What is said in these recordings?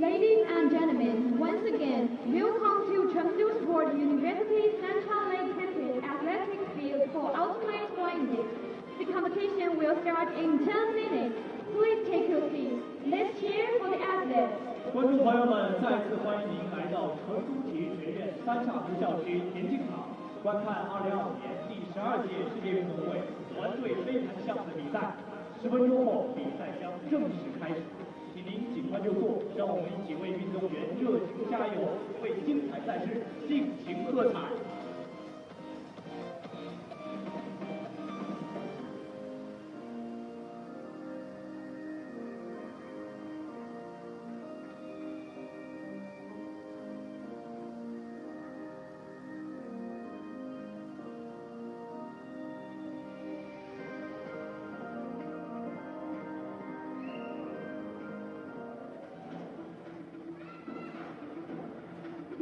Ladies and gentlemen, once again, welcome to Chengdu Sport University Central Lake Campus Athletics Field for Ultimate Flying. The competition will start in 10 minutes. Please take your seats. Let's cheer for the athletes. 观众朋友们，再次欢迎您来到成都体育学院三岔湖校区田径场，观看2025年第12届世界运动会团队飞盘项目的比赛。10分钟后，比赛将正式开始，请您尽快就座，让我们一起为运动员热情加油，为精彩赛事尽情喝彩。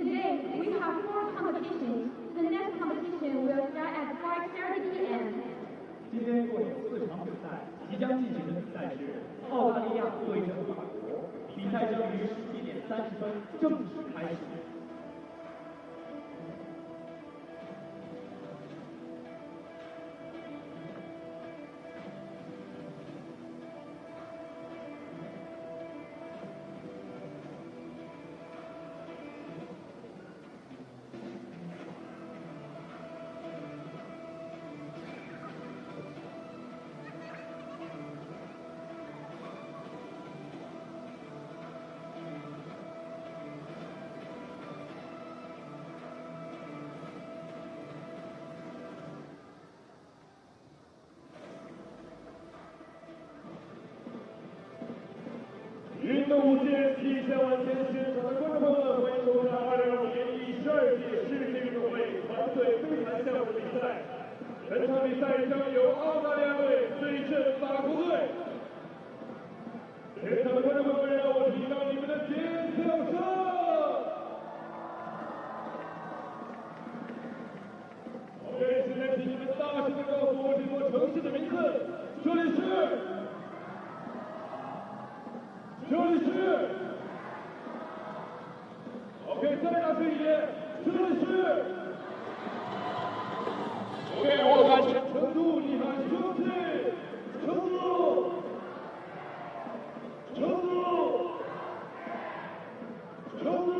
Today, we have 4 competitions. The next competition will start at 5:30 p.m. 今天共有4场比赛，即将进行的比赛是澳大利亚对阵法国，比赛将于11点30分正式开始。运动无限体现完全现场的观众朋友们，欢迎收看2025年第12届世界运动会团队飞盘项目比赛。本场比赛将由澳大利亚队对阵法国队。全场的观众朋友们，让我听到你们的尖叫声。OK， 现在请你们大声的告诉我这座城市的名字，这里是。这里是 ，OK， 再大声一点，这里是 ，OK， 我喊成都，你喊兄弟，成都，成都，成都。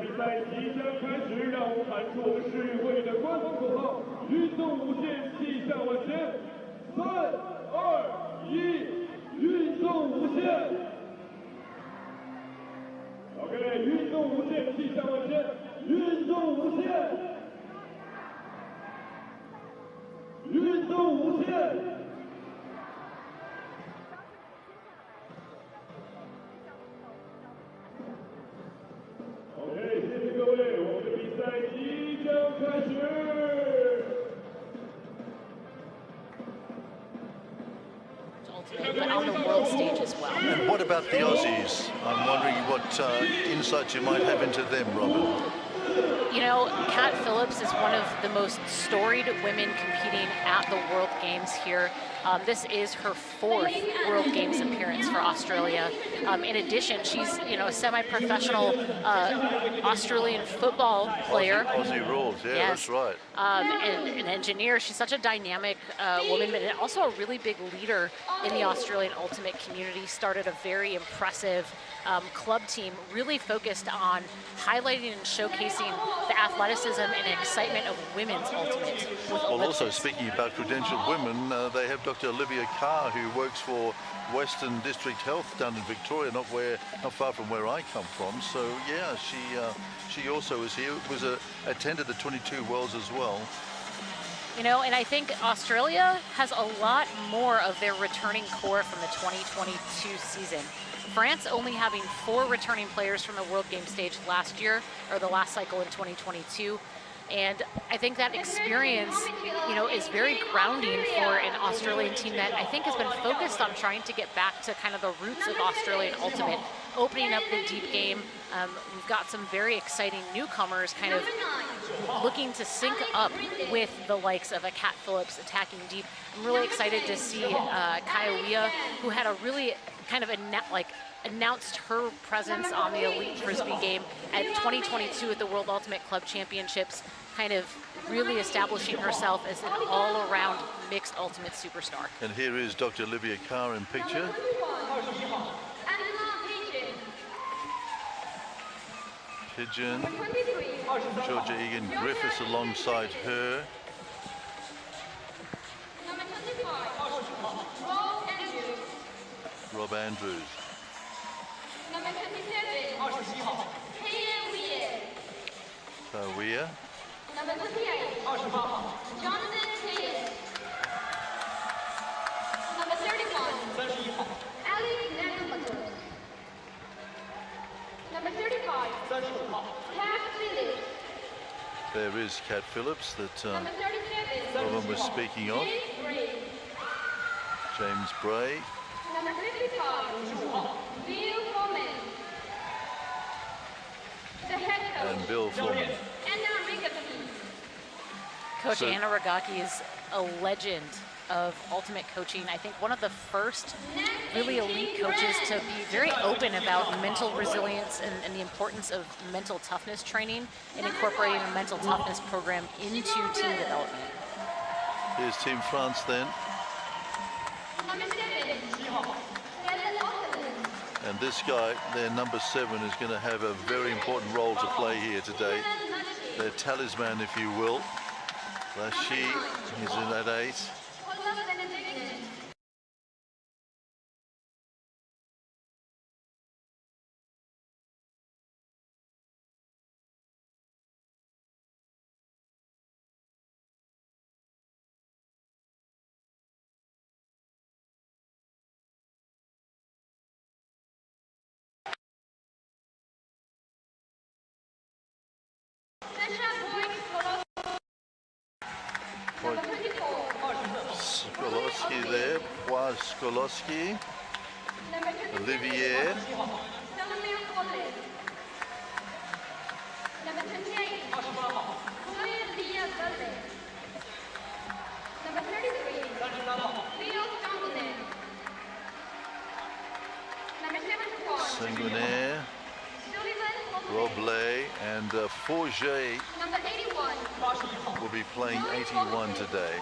比赛即将开始，让我们喊出我们世运会的官方口号：运动无限，气象万千。3、2、1，运动无限。OK， 运动无限，气象万千，运动无限，运动无限。谢谢各位，我们的比赛即将开始。But on the world stage as well. And what about the Aussies? I'm wondering what insights you might have into them, Robin. You know, Kat Phillips is one of the most storied women competing at the World Games here. This is her 4th World Games appearance for Australia. In addition, she's, you know, a semi-professional Australian football player. Aussie rules, yeah, yes. That's right. And an engineer. She's such a dynamic woman, but also a really big leader in the Australian ultimate community. Started a very impressive club team, really focused on highlighting and showcasing the athleticism and excitement of women's ultimate. Well, also speaking about credentialed women, they have Dr. Olivia Carr, who works for Western District Health down in Victoria, not far from where I come from. So yeah, she also is here. Attended the 22 Worlds as well. You know, and I think Australia has a lot more of their returning core from the 2022 season. France only having 4 returning players from the World Game stage last year, or the last cycle in 2022. And I think that experience, you know, is very grounding for an Australian team that I think has been focused on trying to get back to kind of the roots of Australian Ultimate, opening up the deep game. We've got some very exciting newcomers kind of looking to sync up with the likes of a Kat Phillips attacking deep. I'm really excited to see Kaiawea, who had a really kind of announced her presence on the Elite Frisbee game at 2022 at the World Ultimate Club Championships, kind of really establishing herself as an all-around mixed ultimate superstar. And here is Dr. Olivia Carr in picture. Pigeon, Georgia Egan Griffiths alongside her. Rob Andrews. Number 27, Kaiawea. Number 28, Jonathan Hayes. Number 31, Alex Nagel. Number 35, Kat Phillips. There is Kat Phillips that Number 37, Robin was speaking of. James Bray. Number 55, Bill Foreman. The head coach, And Bill Foreman. Anna Rigby. Coach So- Anna Ragaki is a legend of ultimate coaching. I think one of the first really elite coaches to be very open about mental resilience and the importance of mental toughness training and incorporating a mental toughness program into team development. Here's Team France then. Number 7, Helen Austin. And this guy, their number 7, is going to have a very important role to play here today. Their talisman, if you will. Lashi is in at 8. Skolowski there, Pois Skolowski, Olivier, Number 28, Chloe Leah Gullet. Number 33, Theo Johnson. Number 74, Sanguinaire, Sullivan Robley, and Forget Number 81, will be playing 81 today.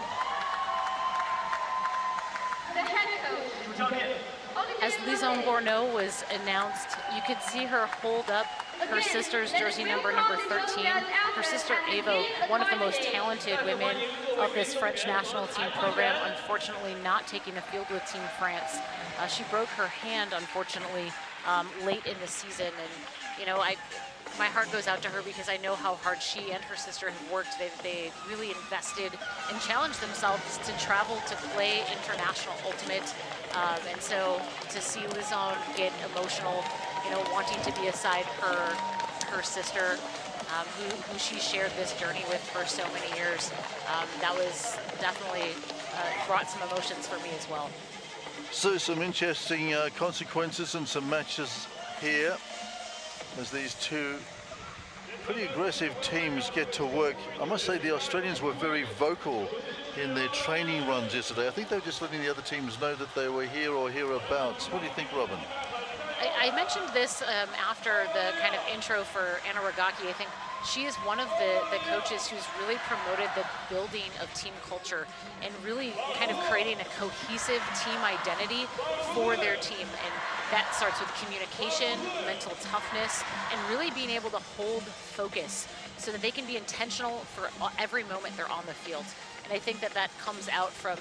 the head coach. As Lison Bourneau was announced, you could see her hold up her sister's jersey number 13. Her sister Ava, one of the most talented women of this French national team program, unfortunately not taking the field with Team France. She broke her hand, unfortunately, late in the season. And, you know, my heart goes out to her because I know how hard she and her sister have worked. They really invested and challenged themselves to travel to play international ultimate. And so to see Lison get emotional, you know, wanting to be aside her sister, who she shared this journey with for so many years, that was definitely brought some emotions for me as well. So some interesting consequences and some matches here as these two pretty aggressive teams get to work. I must say the Australians were very vocal in their training runs yesterday. I think they were just letting the other teams know that they were here or hereabouts. What do you think, Robin? I mentioned this after the kind of intro for Anna Ragaki. I think she is one of the coaches who's really promoted the building of team culture and really kind of creating a cohesive team identity for their team. And that starts with communication, mental toughness, and really being able to hold focus so that they can be intentional for every moment they're on the field. And I think that comes out from,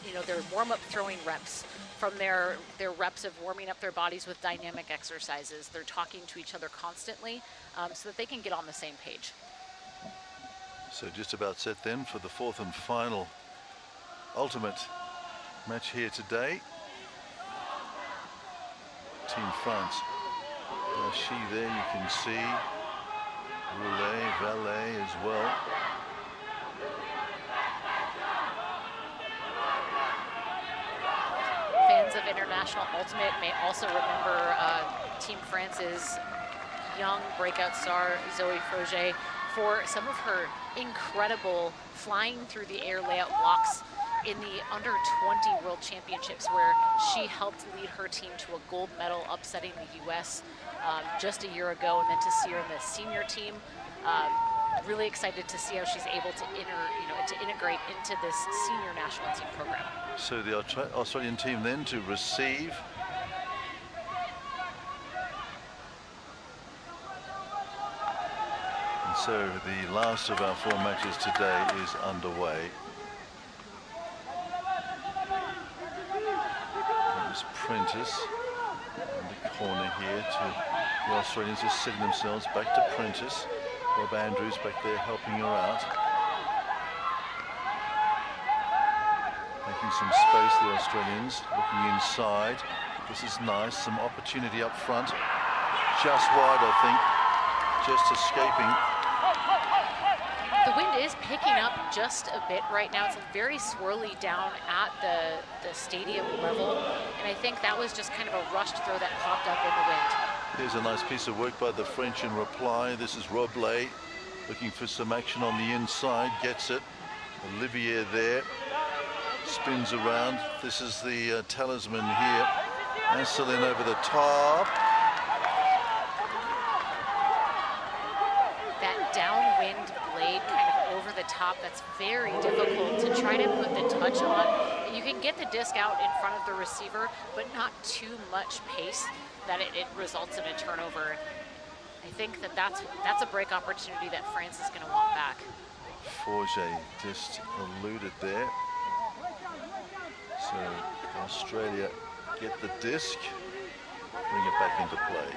you know, their warm-up throwing reps, from their reps of warming up their bodies with dynamic exercises. They're talking to each other constantly so that they can get on the same page. So just about set then for the fourth and final ultimate match here today. Team France. She there, you can see Roulet, Valet as well. of International Ultimate may also remember Team France's young breakout star, Zoe Froger, for some of her incredible flying through the air layout blocks in the under 20 World Championships, where she helped lead her team to a gold medal, upsetting the US just a year ago, and then to see her in the senior team. Really excited to see how she's able to integrate into this senior national team program. So the Australian team then to receive. And so the last of our 4 matches today is underway. There's Prentice in the corner here to the Australians just setting themselves back to Prentice. Rob Andrews back there helping her out. Making some space, the Australians looking inside. This is nice, some opportunity up front. Just wide, I think, just escaping. The wind is picking up just a bit right now. It's very swirly down at the stadium level, and I think that was just kind of a rushed throw that popped up in the wind. Here's a nice piece of work by the French in reply. This is Roblé looking for some action on the inside, gets it. Olivier there, spins around. This is the talisman here. Asselin over the top. That downwind blade kind of over the top, that's very difficult to try to put the touch on. You can get the disc out in front of the receiver, but not too much pace that it results in a turnover. I think that's a break opportunity that France is going to want back. Forget just eluded there. So Australia get the disc, bring it back into play.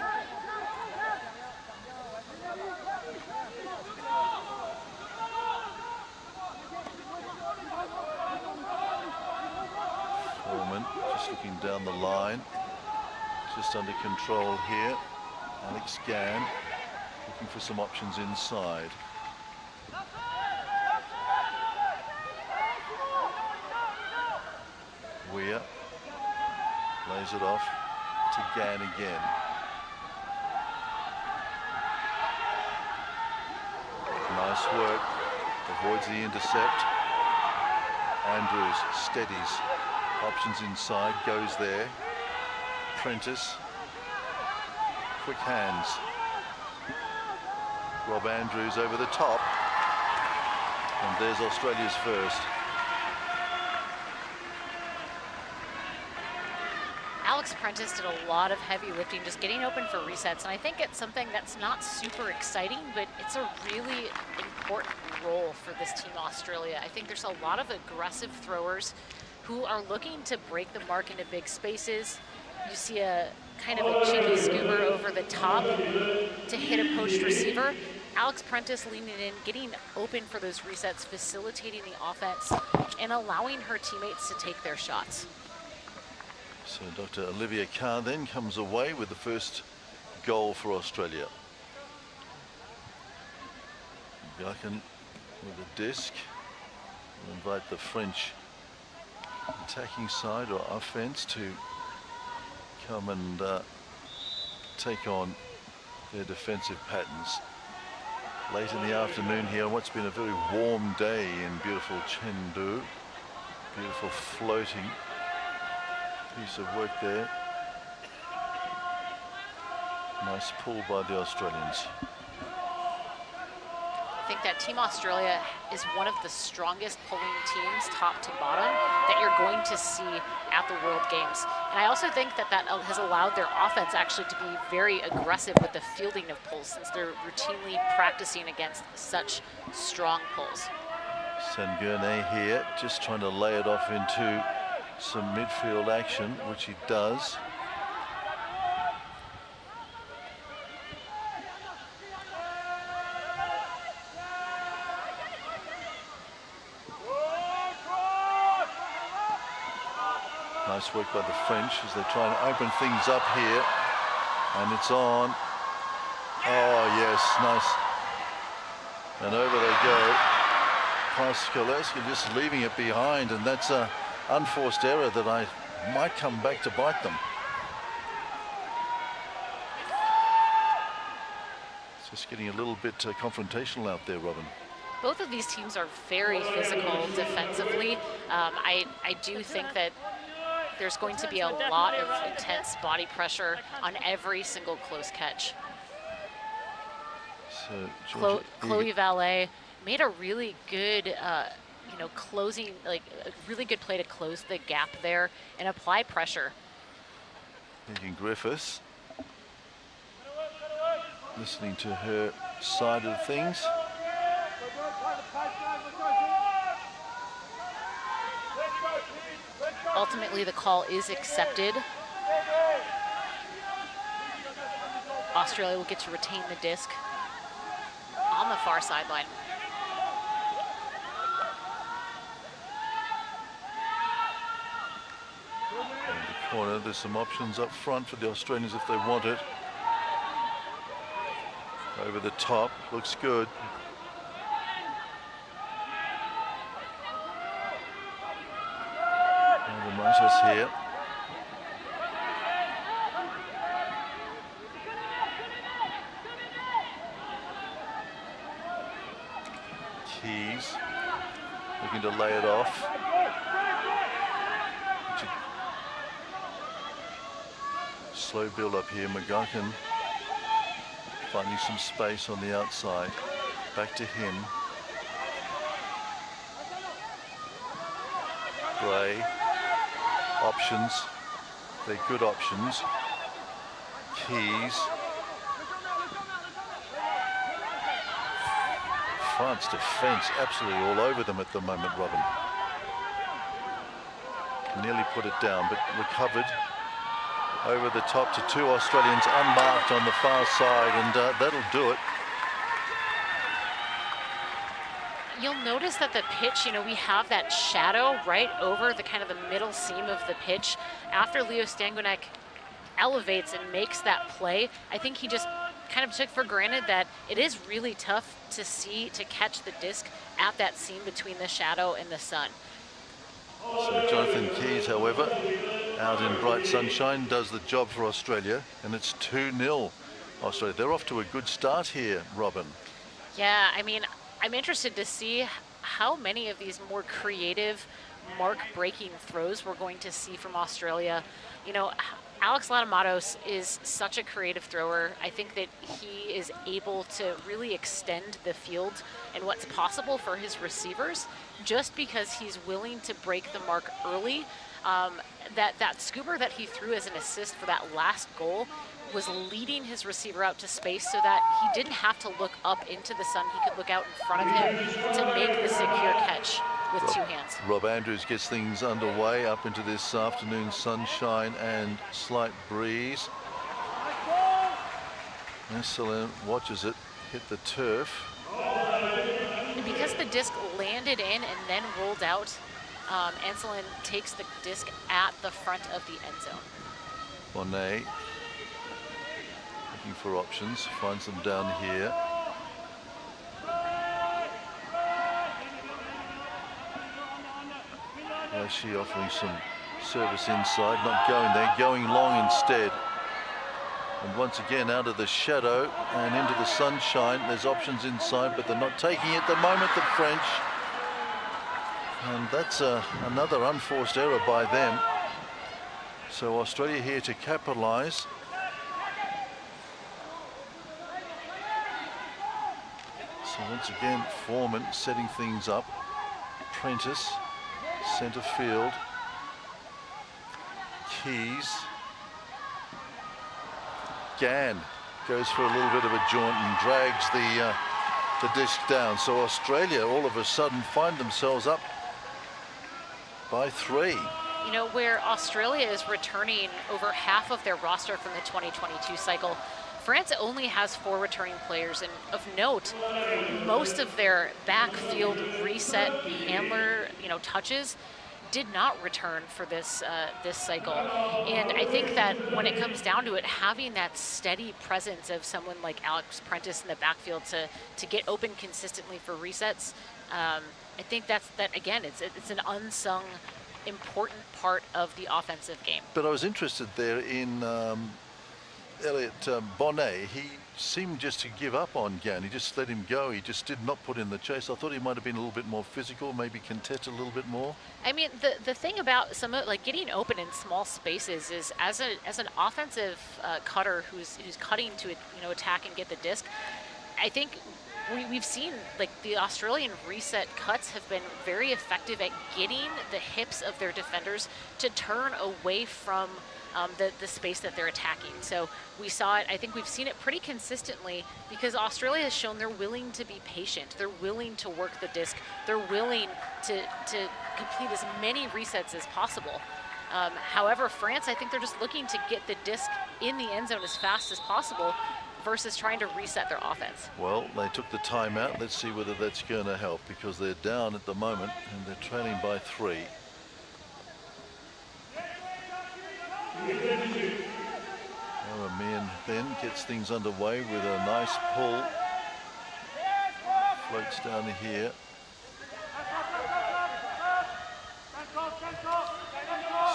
Foreman just looking down the line, just under control here. Alex Gann looking for some options inside. Weir lays it off to Gann again. Nice work, avoids the intercept. Andrews steadies, options inside, goes there. Prentice. Quick hands. Rob Andrews over the top. And there's Australia's first. Alex Prentice did a lot of heavy lifting, just getting open for resets. And I think it's something that's not super exciting, but it's a really important role for this team, Australia. I think there's a lot of aggressive throwers who are looking to break the mark into big spaces. You see a kind of a cheeky scooper over the top to hit a poached receiver. Alex Prentice leaning in, getting open for those resets, facilitating the offense, and allowing her teammates to take their shots. So Dr. Olivia Carr then comes away with the first goal for Australia. Gakin with a disc. We'll invite the French attacking side or offense to come and take on their defensive patterns. Late in the afternoon here on what's been a very warm day in beautiful Chengdu. Beautiful floating piece of work there. Nice pull by the Australians. I think that Team Australia is one of the strongest pulling teams, top to bottom, that you're going to see at the World Games. And I also think that that has allowed their offense actually to be very aggressive with the fielding of pulls, since they're routinely practicing against such strong pulls. Sengurne here, just trying to lay it off into some midfield action, which he does. Nice work by the French as they try and open things up here, and it's on. Oh yes, nice. And over they go. Past Koleski, just leaving it behind, and that's a unforced error that I might come back to bite them. It's just getting a little bit confrontational out there, Robin. Both of these teams are very physical defensively. I do think that there's going to be a lot of intense body pressure on every single close catch. So Chloe Valet made a really good, closing, like a really good play to close the gap there and apply pressure. Megan Griffiths listening to her side of things. Ultimately, the call is accepted. Australia will get to retain the disc on the far sideline. In the corner, there's some options up front for the Australians if they want it. Over the top, looks good. And the Moses here. Keys looking to lay it off. Slow build up here. McGuckin finding some space on the outside. Back to him. Gray. Options. They're good options. Keys. France defence absolutely all over them at the moment, Robin. Nearly put it down, but recovered. Over the top to two Australians unmarked on the far side, and that'll do it. You'll notice that the pitch, we have that shadow right over the kind of the middle seam of the pitch. After Leo Stangunek elevates and makes that play, I think he just kind of took for granted that it is really tough to catch the disc at that seam between the shadow and the sun. So Jonathan Keys, however, out in bright sunshine, does the job for Australia, and it's 2-0 Australia. They're off to a good start here, Robin. Yeah, I mean, I'm interested to see how many of these more creative, mark-breaking throws we're going to see from Australia. Alex Latamatos is such a creative thrower. I think that he is able to really extend the field and what's possible for his receivers just because he's willing to break the mark early. That scooper that he threw as an assist for that last goal was leading his receiver out to space so that he didn't have to look up into the sun. He could look out in front of him to make the secure catch with two hands. Rob Andrews gets things underway up into this afternoon sunshine and slight breeze. Anselin watches it hit the turf. Because the disc landed in and then rolled out, Anselin takes the disc at the front of the end zone. Monet looking for options, finds them down here. She offering some service inside, not going there, going long instead. And once again out of the shadow and into the sunshine. There's options inside, but they're not taking it at the moment, the French. And that's another unforced error by them. So Australia here to capitalise. So once again, Foreman setting things up. Prentice, centre field. Keys. Gann goes for a little bit of a jaunt and drags the disc down. So Australia all of a sudden find themselves up by 3. Where Australia is returning over half of their roster from the 2022 cycle, France only has 4 returning players, and of note, most of their backfield reset handler, touches did not return for this cycle. And I think that when it comes down to it, having that steady presence of someone like Alex Prentice in the backfield to get open consistently for resets, I think that again, it's an unsung important part of the offensive game. But I was interested there in Elliot Bonnet. He seemed just to give up on Gan. He just let him go. He just did not put in the chase. I thought he might have been a little bit more physical, maybe contest a little bit more. I mean, the thing about some of, like, getting open in small spaces is, as an offensive cutter who's cutting to attack and get the disc, I think we've seen, like, the Australian reset cuts have been very effective at getting the hips of their defenders to turn away from the space that they're attacking. So we saw it, I think we've seen it pretty consistently, because Australia has shown they're willing to be patient. They're willing to work the disc. They're willing to complete as many resets as possible. However, France, I think they're just looking to get the disc in the end zone as fast as possible versus trying to reset their offense. Well, they took the timeout. Let's see whether that's going to help, because they're down at the moment and they're trailing by 3. Amir then gets things underway with a nice pull. Floats down to here.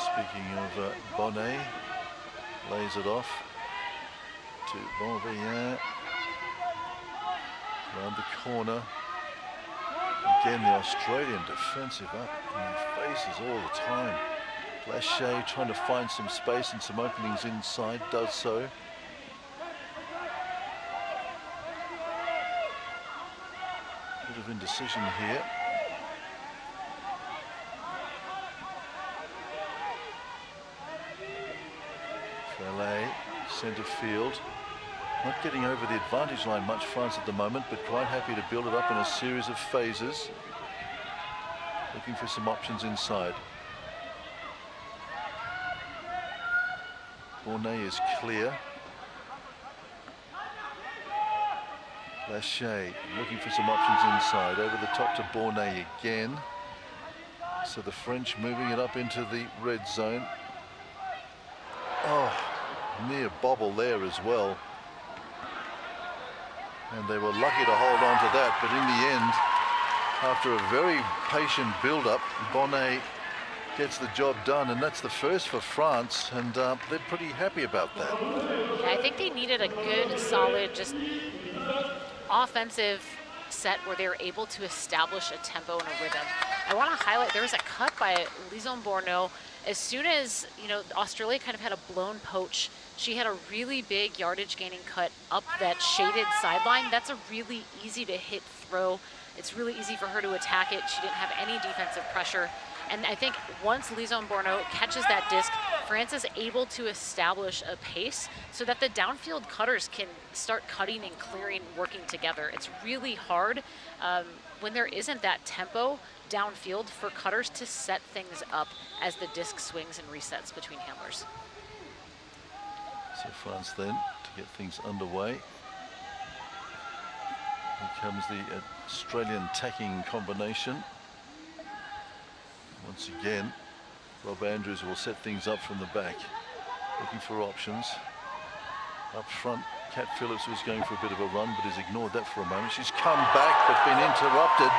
Speaking of Bonnet, lays it off to Bonveillard. Around the corner. Again, the Australian defensive up in their faces all the time. Lachey trying to find some space and some openings inside, does so. Bit of indecision here. Frelay, centre field. Not getting over the advantage line much, France, at the moment, but quite happy to build it up in a series of phases. Looking for some options inside. Bornet is clear. Lachey looking for some options inside. Over the top to Bornet again. So the French moving it up into the red zone. Oh, near bobble there as well. And they were lucky to hold on to that, but in the end, after a very patient build-up, Bonnet gets the job done, and that's the first for France, and they're pretty happy about that. Yeah, I think they needed a good, solid, just offensive set where they were able to establish a tempo and a rhythm. I want to highlight, there was a cut by Lison Bourneau. As soon as, Australia kind of had a blown poach, she had a really big yardage gaining cut up that shaded sideline. That's a really easy to hit throw. It's really easy for her to attack it. She didn't have any defensive pressure. And I think once Lison Bourneau catches that disc, France is able to establish a pace so that the downfield cutters can start cutting and clearing, working together. It's really hard when there isn't that tempo downfield for cutters to set things up as the disc swings and resets between handlers. So France then to get things underway. Here comes the Australian tacking combination. Once again, Rob Andrews will set things up from the back, looking for options. Up front, Kat Phillips was going for a bit of a run, but has ignored that for a moment. She's come back, but been interrupted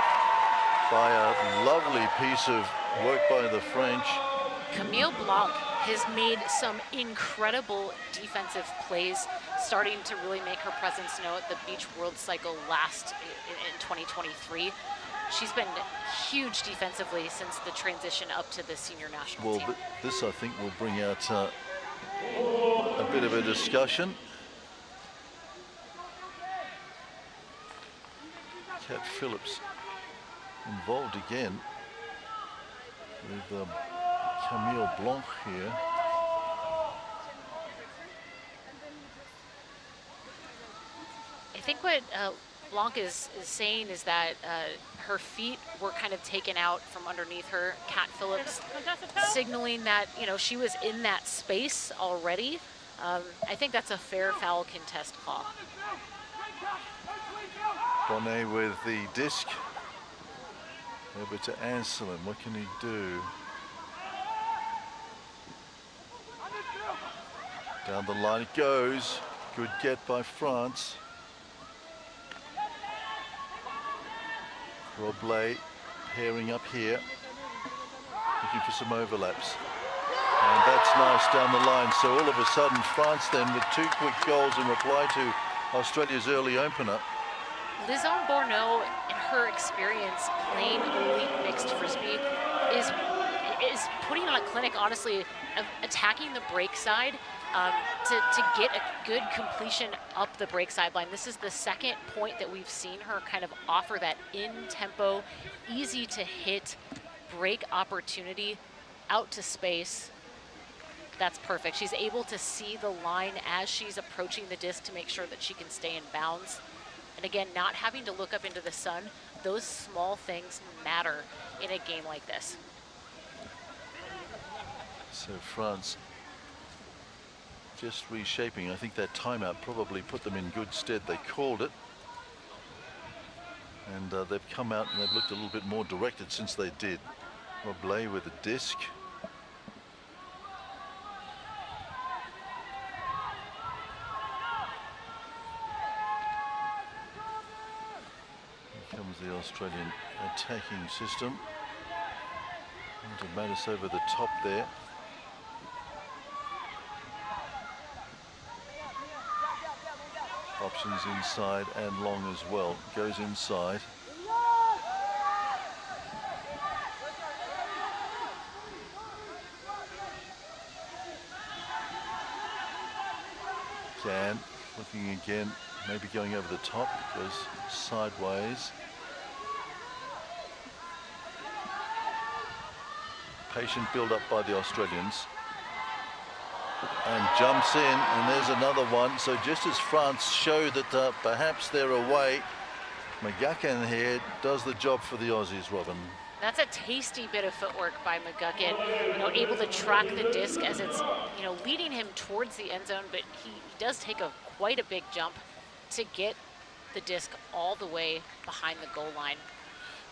by a lovely piece of work by the French. Camille Blanc has made some incredible defensive plays, starting to really make her presence known at the Beach World Cycle last in 2023. She's been huge defensively since the transition up to the senior national team. Well, this, I think, will bring out a bit of a discussion. Kat Phillips involved again with Camille Blanc here. I think what Blanc is saying is that her feet were kind of taken out from underneath her. Kat Phillips signaling that, she was in that space already. I think that's a fair foul contest call. Bonnet with the disc. Over to Anselin. What can he do? Down the line it goes. Good get by France. Roblé pairing up here. looking for some overlaps. And that's nice down the line. So all of a sudden, France then with 2 quick goals in reply to Australia's early opener. Lizanne Bourneau, in her experience playing elite mixed frisbee, is putting on a clinic, honestly, of attacking the break side to get a good completion up the break sideline. This is the second point that we've seen her kind of offer that in-tempo, easy-to-hit break opportunity out to space. That's perfect. She's able to see the line as she's approaching the disc to make sure that she can stay in bounds. And again, not having to look up into the sun, those small things matter in a game like this. So France just reshaping. I think that timeout probably put them in good stead. They called it. And they've come out and they've looked a little bit more directed since they did. Roblé with a disc. Here comes the Australian attacking system. And to Mattis over the top there. Options inside and long as well. Goes inside. Gan looking again, maybe going over the top, goes sideways. Patient build up by the Australians. And jumps in, and there's another one. So just as France show that perhaps they're away, McGuckin here does the job for the Aussies, Robin. That's a tasty bit of footwork by McGuckin, able to track the disc as it's, leading him towards the end zone, but he does take quite a big jump to get the disc all the way behind the goal line.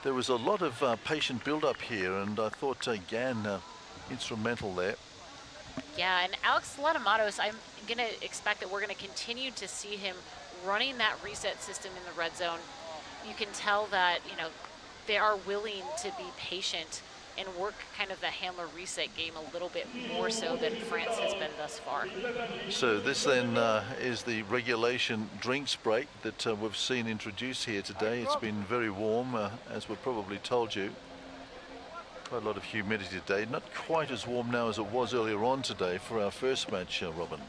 There was a lot of patient build-up here, and I thought Gan instrumental there. Yeah, and Alex Latamatos, I'm going to expect that we're going to continue to see him running that reset system in the red zone. You can tell that, they are willing to be patient and work kind of the handler reset game a little bit more so than France has been thus far. So this then is the regulation drinks break that we've seen introduced here today. It's been very warm, as we've probably told you. Quite a lot of humidity today. Not quite as warm now as it was earlier on today for our first match, Robin.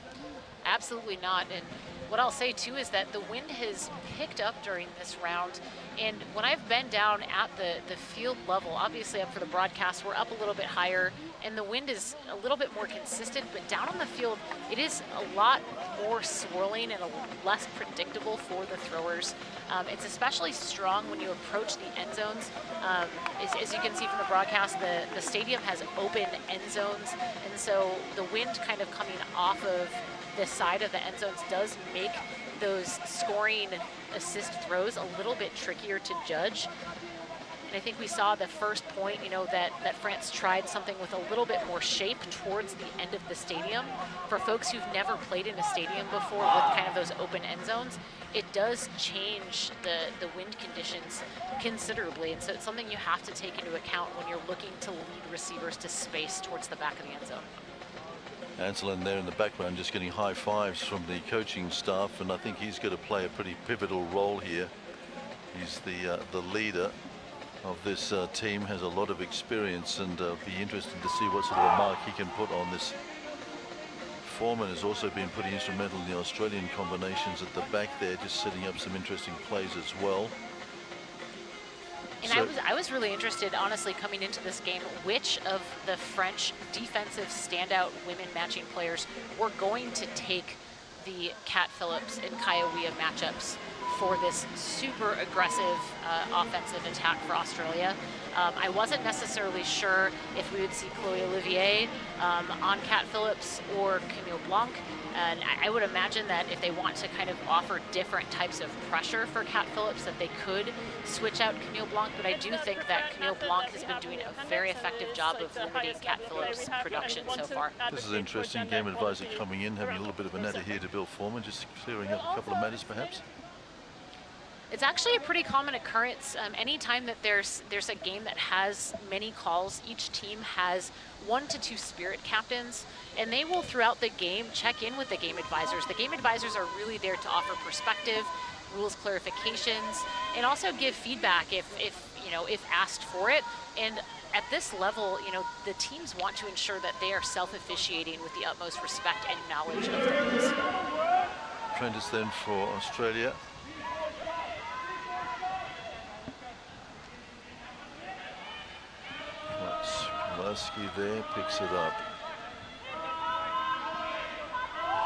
Absolutely not. And what I'll say too is that the wind has picked up during this round. And when I've been down at the field level, obviously up for the broadcast, we're up a little bit higher and the wind is a little bit more consistent, but down on the field, it is a lot more swirling and less predictable for the throwers. It's especially strong when you approach the end zones. As you can see from the broadcast, the stadium has open end zones. And so the wind kind of coming off of the side of the end zones does make those scoring assist throws a little bit trickier to judge. And I think we saw the first point, that France tried something with a little bit more shape towards the end of the stadium. For folks who've never played in a stadium before with kind of those open end zones, it does change the wind conditions considerably. And so it's something you have to take into account when you're looking to lead receivers to space towards the back of the end zone. Anselin there in the background just getting high fives from the coaching staff, and I think he's going to play a pretty pivotal role here. He's the leader of this team, has a lot of experience, and be interesting to see what sort of a mark he can put on this. Foreman has also been pretty instrumental in the Australian combinations at the back there, just setting up some interesting plays as well. And I was really interested, honestly, coming into this game, which of the French defensive standout women matching players were going to take the Kat Phillips and Kaya Wea matchups for this super aggressive offensive attack for Australia. I wasn't necessarily sure if we would see Chloe Olivier on Kat Phillips or Camille Blanc. And I would imagine that if they want to kind of offer different types of pressure for Kat Phillips, that they could switch out Camille Blanc. But I do think that Camille Blanc has been doing a very effective job of limiting Kat Phillips' production so far. This is interesting. Game advisor coming in, having a little bit of a natter here to Bill Foreman, just clearing up a couple of matters perhaps. It's actually a pretty common occurrence. Anytime that there's a game that has many calls, each team has 1 to 2 spirit captains, and they will throughout the game check in with the game advisors. The game advisors are really there to offer perspective, rules clarifications, and also give feedback if asked for it. And at this level, the teams want to ensure that they are self-officiating with the utmost respect and knowledge of the rules. Prentice then for Australia. Pulaski there picks it up.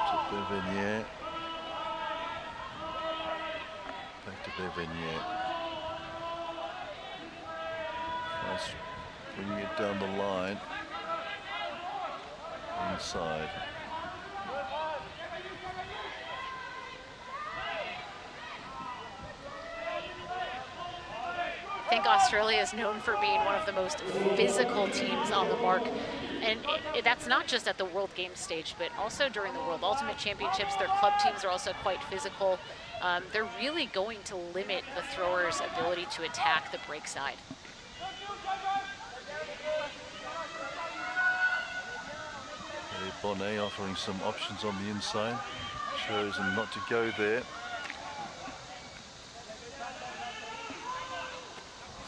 To Bevenier. Back to Bevenier. That's bringing it down the line. Inside. I think Australia is known for being one of the most physical teams on the mark. And that's not just at the World Games stage, but also during the World Ultimate Championships. Their club teams are also quite physical. They're really going to limit the thrower's ability to attack the break side. Bonnet offering some options on the inside. Chosen not to go there.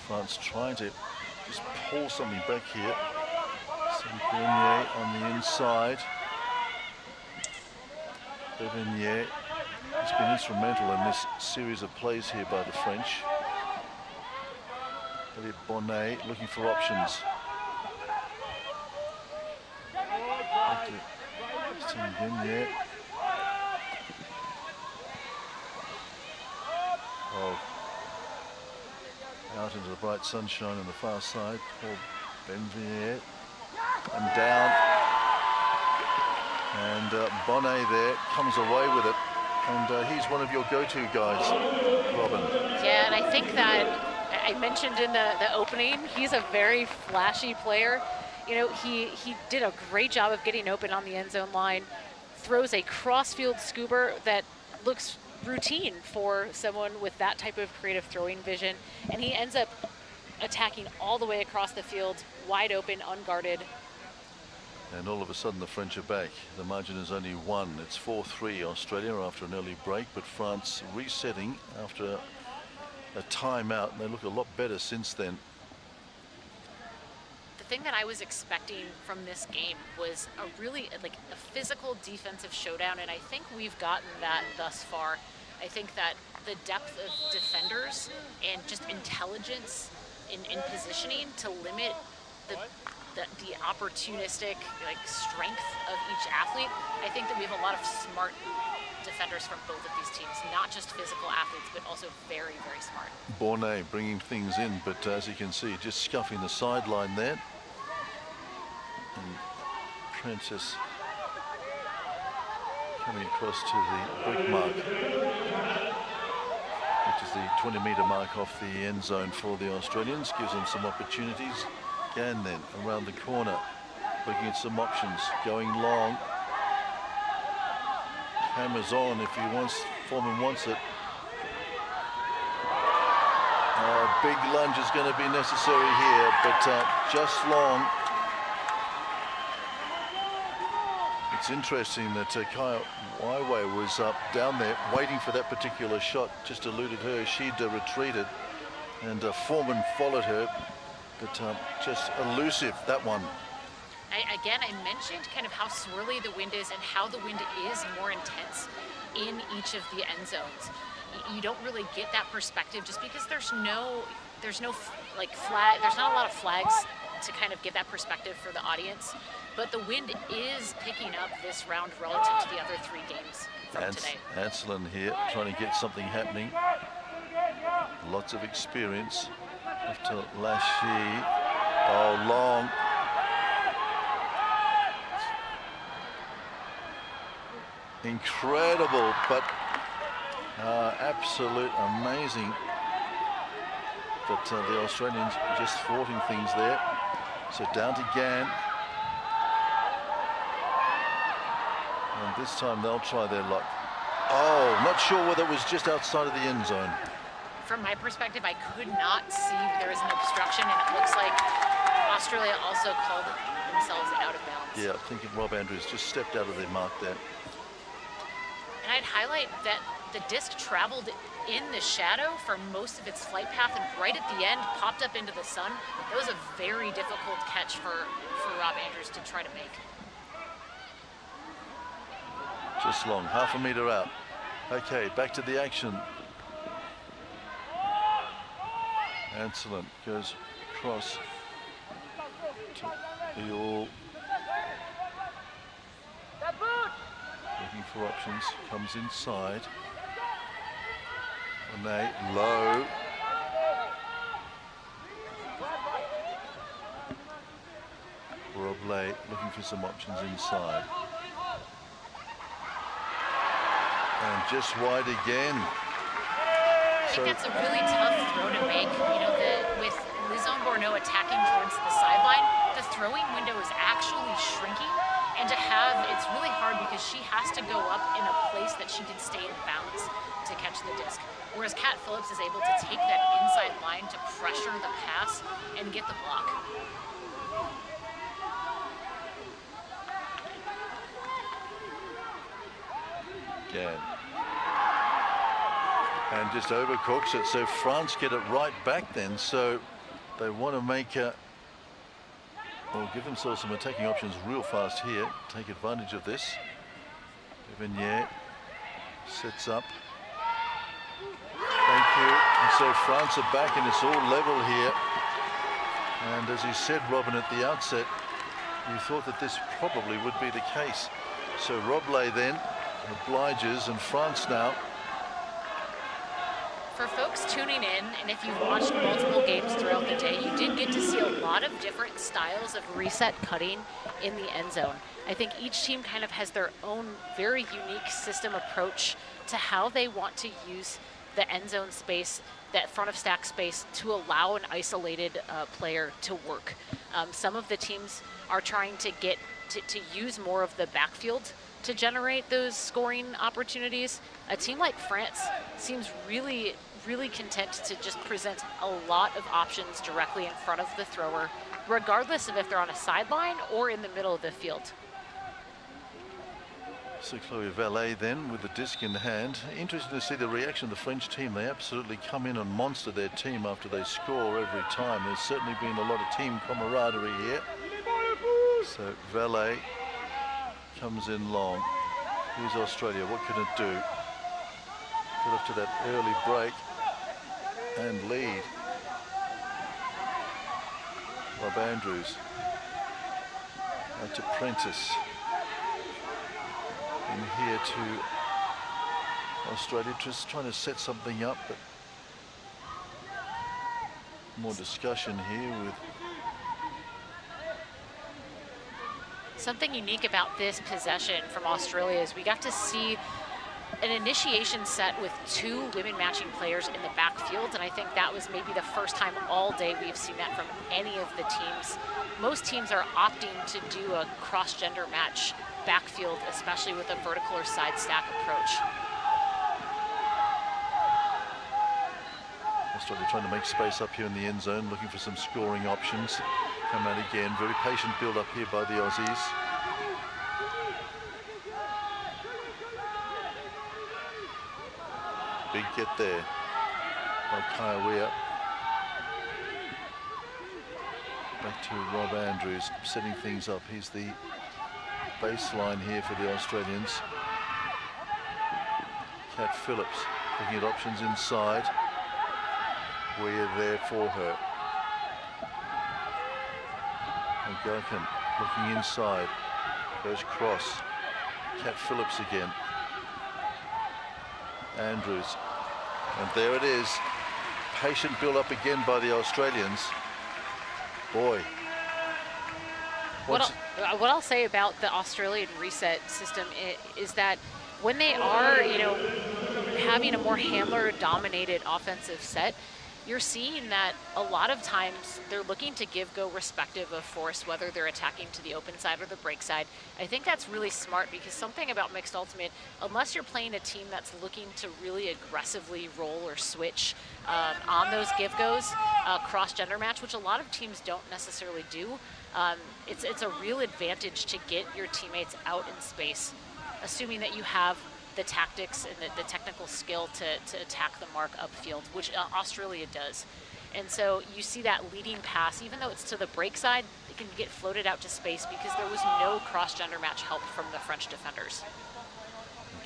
France trying to just pull something back here. Saint-Bernier on the inside. Bevenier has been instrumental in this series of plays here by the French. Bonnet looking for options. Saint-Bernier. Oh. Out into the bright sunshine on the far side. Paul Benvier. And down. And Bonnet there comes away with it. And he's one of your go-to guys, Robin. Yeah, and I think that I mentioned in the opening, he's a very flashy player. He did a great job of getting open on the end zone line. Throws a cross-field scuba that looks routine for someone with that type of creative throwing vision, and he ends up attacking all the way across the field, wide open, unguarded. And all of a sudden the French are back. The margin is only 1. It's 4-3 Australia after an early break, but France resetting after a timeout, and they look a lot better since then. The thing that I was expecting from this game was a really a physical defensive showdown, and I think we've gotten that thus far. I think that the depth of defenders and just intelligence in positioning to limit the opportunistic strength of each athlete. I think that we have a lot of smart defenders from both of these teams, not just physical athletes, but also very, very smart. Bonnet bringing things in, but as you can see, just scuffing the sideline there. And Prentice coming across to the brick mark, which is the 20-meter mark off the end zone for the Australians. Gives them some opportunities. Again then, around the corner, looking at some options, going long. Hammers on if he wants, Foreman wants it. Big lunge is going to be necessary here, but just long. It's interesting that Kai Waiwai was down there waiting for that particular shot, just eluded her. She'd retreated, and Foreman followed her, but just elusive, that one. Again, I mentioned kind of how swirly the wind is and how the wind is more intense in each of the end zones. You don't really get that perspective just because there's no flag, there's not a lot of flags to kind of give that perspective for the audience. But the wind is picking up this round relative to the other 3 games from today. Anselin here trying to get something happening. Lots of experience. After Lashy. Oh, long. Incredible, but absolute amazing. But the Australians just thwarting things there. So down to Gann. And this time they'll try their luck. Oh, not sure whether it was just outside of the end zone. from my perspective, I could not see there was an obstruction, and it looks like Australia also called themselves out of bounds. Yeah, I think Rob Andrews just stepped out of their mark there. And I'd highlight that the disc traveled in the shadow for most of its flight path, and right at the end popped up into the sun. That was a very difficult catch for Rob Andrews to try to make. Just long, half a meter out. Okay, back to the action. Anselin goes across to the all. Looking for options, comes inside. And they low. Rob Lay looking for some options inside. And just wide again. I think that's a really tough throw to make. You know, with Lizon Bourneau attacking towards the sideline, the throwing window is actually shrinking. And to have, it's really hard because she has to go up in a place that she can stay in bounds to catch the disc. Whereas Kat Phillips is able to take that inside line to pressure the pass and get the block. Again. And just overcooks it, so France get it right back then. So they want to make a, well, give themselves some attacking options real fast here. Take advantage of this. Evanier sets up. Thank you. And so France are back, and it's all level here. And as you said, Robin, at the outset, you thought that this probably would be the case. So Robley then obliges, and France now. For folks tuning in, and if you've watched multiple games throughout the day, you did get to see a lot of different styles of reset cutting in the end zone. I think each team kind of has their own very unique system approach to how they want to use the end zone space, that front of stack space, to allow an isolated player to work. Some of the teams are trying to get to use more of the backfield to generate those scoring opportunities. A team like France seems really content to just present a lot of options directly in front of the thrower, regardless of if they're on a sideline or in the middle of the field. So Chloe Valet then with the disc in hand. Interesting to see the reaction of the French team. They absolutely come in and monster their team after they score every time. There's certainly been a lot of team camaraderie here. So Valet comes in long. Here's Australia. What can it do? Get up to that early break and lead. Rob Andrews. Out to Prentice. In here to Australia, just trying to set something up, but more discussion here with. Something unique about this possession from Australia is we got to see an initiation set with two women matching players in the backfield, and I think that was maybe the first time all day we've seen that from any of the teams. Most teams are opting to do a cross-gender match backfield, especially with a vertical or side stack approach. Australia trying to make space up here in the end zone, looking for some scoring options. Come out again, very patient build up here by the Aussies. Big get there by Kaiawea. Back to Rob Andrews, setting things up. He's the baseline here for the Australians. Kat Phillips looking at options inside. We're there for her. McGurkin looking inside. Goes cross. Kat Phillips again. Andrews. And there it is. Patient build up again by the Australians. Boy. What I'll say about the Australian reset system is that when they are, having a more handler-dominated offensive set, you're seeing that a lot of times they're looking to give go respective of force, whether they're attacking to the open side or the break side. I think that's really smart because something about mixed ultimate, unless you're playing a team that's looking to really aggressively roll or switch on those give goes, cross gender match, which a lot of teams don't necessarily do, it's a real advantage to get your teammates out in space, assuming that you have the tactics and the technical skill to attack the mark upfield, which Australia does. And so you see that leading pass, even though it's to the break side, it can get floated out to space because there was no cross-gender match help from the French defenders.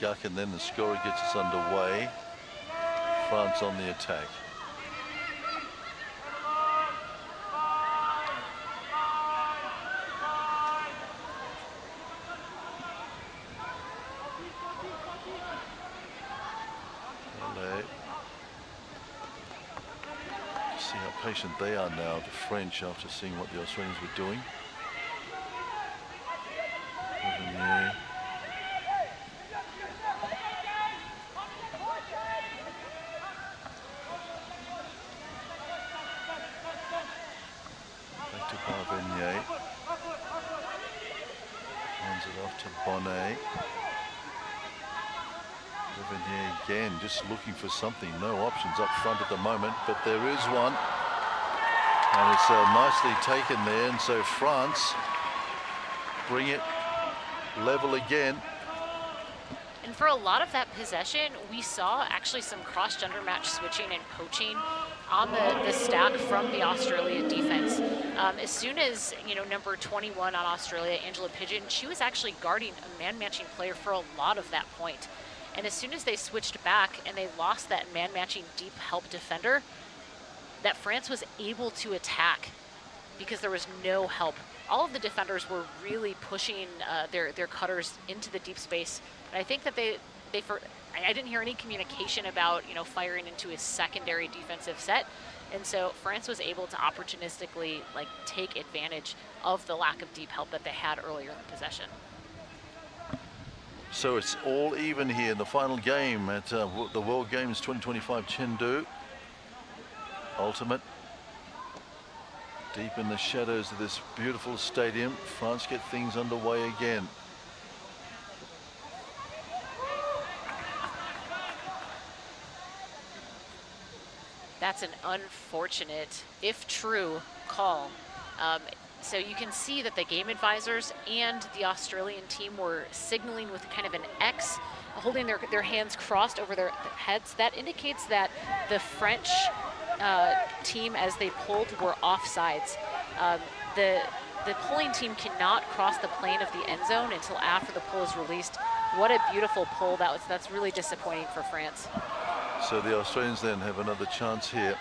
Guck, and then the scorer gets us underway. France on the attack. See how patient they are now, the French, after seeing what the Australians were doing. Back to Barvenier. Hands it off to Bonnet. Barvenier again, just looking for something. No options up front at the moment, but there is one. And it's nicely taken there, and so France bring it level again. And for a lot of that possession, we saw actually some cross-gender match switching and poaching on the stack from the Australia defense. As soon as, number 21 on Australia, Angela Pigeon, she was actually guarding a man-matching player for a lot of that point. And as soon as they switched back and they lost that man-matching deep help defender, that France was able to attack because there was no help. All of the defenders were really pushing their cutters into the deep space. And I think that I didn't hear any communication about, firing into a secondary defensive set. And so France was able to opportunistically take advantage of the lack of deep help that they had earlier in the possession. So it's all even here in the final game at the World Games 2025 Chengdu. Ultimate. Deep in the shadows of this beautiful stadium, France get things underway again. That's an unfortunate, if true, call. So you can see that the game advisors and the Australian team were signaling with kind of an X, holding their hands crossed over their heads. That indicates that the French team, as they pulled, were offsides. The pulling team cannot cross the plane of the end zone until after the pull is released. What a beautiful pull. That's really disappointing for France. So the Australians then have another chance here.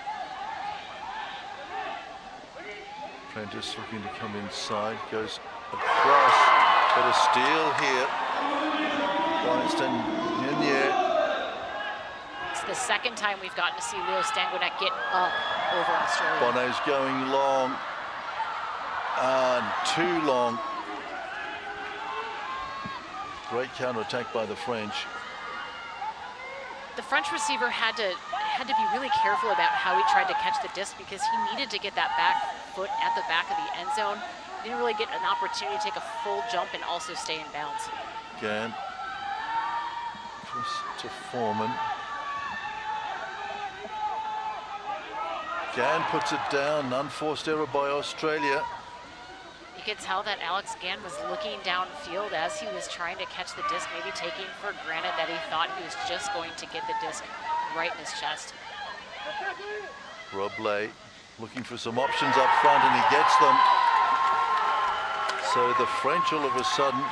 Prentice looking to come inside, goes across, but a steal here by Stanguinet. It's the second time we've gotten to see Leo Stanguinet get up over Australia. Bonnet's going long, and too long. Great counter-attack by the French. The French receiver had to be really careful about how he tried to catch the disc because he needed to get that back foot at the back of the end zone. He didn't really get an opportunity to take a full jump and also stay in bounds. Again, to Foreman. Gann puts it down, unforced error by Australia. You could tell that Alex Gann was looking downfield as he was trying to catch the disc, maybe taking for granted that he thought he was just going to get the disc right in his chest. Roblé looking for some options up front, and he gets them. So the French all of a sudden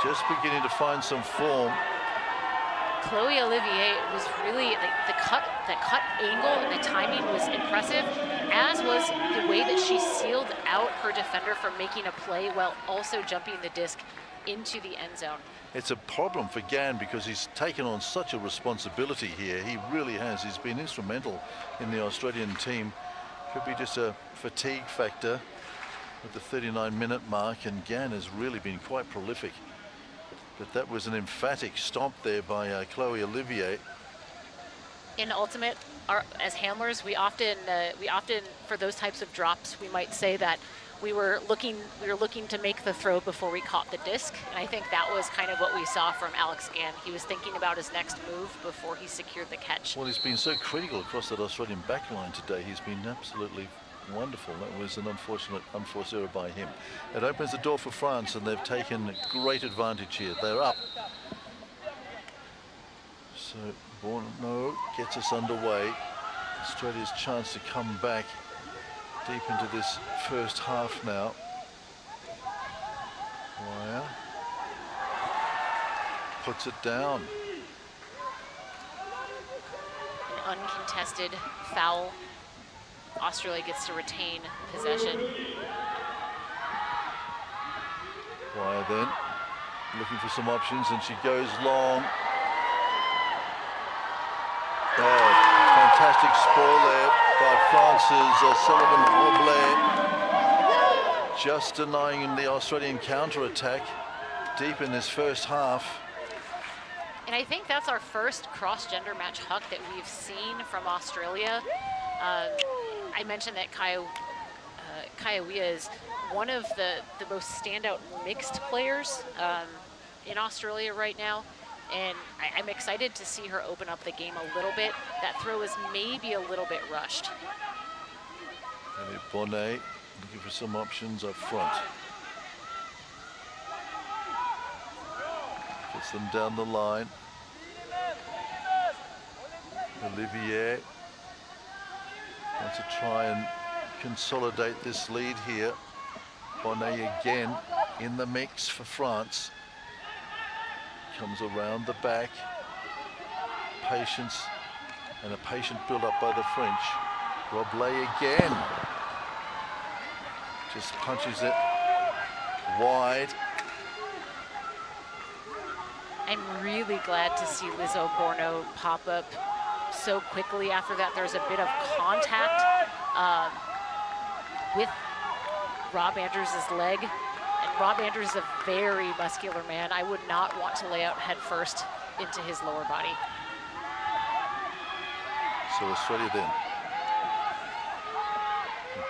just beginning to find some form. Chloe Olivier was really the cut angle and the timing was impressive, as was the way that she sealed out her defender from making a play while also jumping the disc into the end zone. It's a problem for Gann because he's taken on such a responsibility here. He really has. He's been instrumental in the Australian team. Could be just a fatigue factor at the 39-minute mark, and Gann has really been quite prolific. But that was an emphatic stomp there by Chloe Olivier. in ultimate, as handlers, we often for those types of drops, we might say that we were looking to make the throw before we caught the disc, and I think that was kind of what we saw from Alex Gann. He was thinking about his next move before he secured the catch. Well, he's been so critical across that Australian backline today. He's been absolutely wonderful. That was an unforced error by him. It opens the door for France, and they've taken great advantage here. They're up. So Borno gets us underway. Australia's chance to come back deep into this first half now. Wire puts it down. An uncontested foul. Australia gets to retain possession. Wire then looking for some options, and she goes long. Oh, fantastic spoil there by France's Sullivan Oblé, just denying the Australian counter-attack deep in this first half. And I think that's our first cross-gender match huck that we've seen from Australia. I mentioned that Kaiawea is one of the most standout mixed players in Australia right now. And I'm excited to see her open up the game a little bit. That throw is maybe a little bit rushed. Bonnet looking for some options up front. Gets them down the line. Olivier wants to try and consolidate this lead here. Bonnet again in the mix for France. Comes around the back. Patience and a patient build-up by the French. Roblé again. Just punches it wide. I'm really glad to see Lizzo Borno pop up so quickly after that. There's a bit of contact with Rob Andrews' leg. And Rob Andrews is a very muscular man. I would not want to lay out head first into his lower body. So Australia then.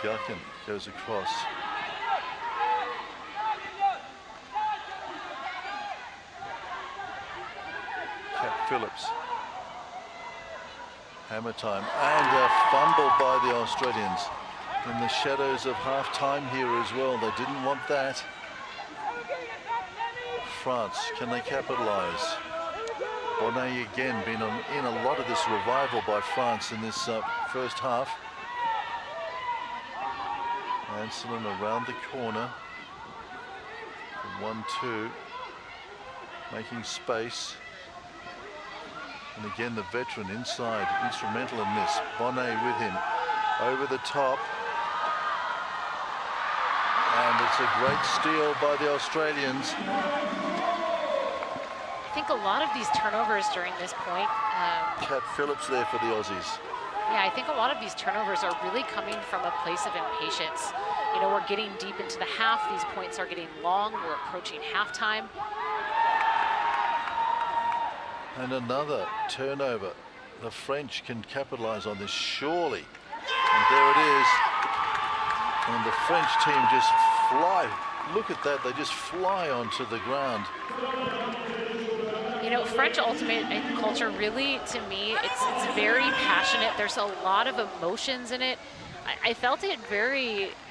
Gherkin goes across. Cat Phillips. Hammer time, and a fumble by the Australians in the shadows of half-time here as well. They didn't want that. France, can they capitalise? Bonnet again been in a lot of this revival by France in this first half. Anselin around the corner. 1-2, making space. And again, the veteran inside, instrumental in this. Bonnet with him, over the top. And it's a great steal by the Australians. I think a lot of these turnovers during this point. Cat Phillips there for the Aussies. Yeah, I think a lot of these turnovers are really coming from a place of impatience. You know, we're getting deep into the half. These points are getting long. We're approaching halftime. And another turnover. The French can capitalize on this, surely. And there it is. And the French team just fly. Look at that, they just fly onto the ground. You know, French ultimate culture really, to me, it's very passionate. There's a lot of emotions in it. I felt it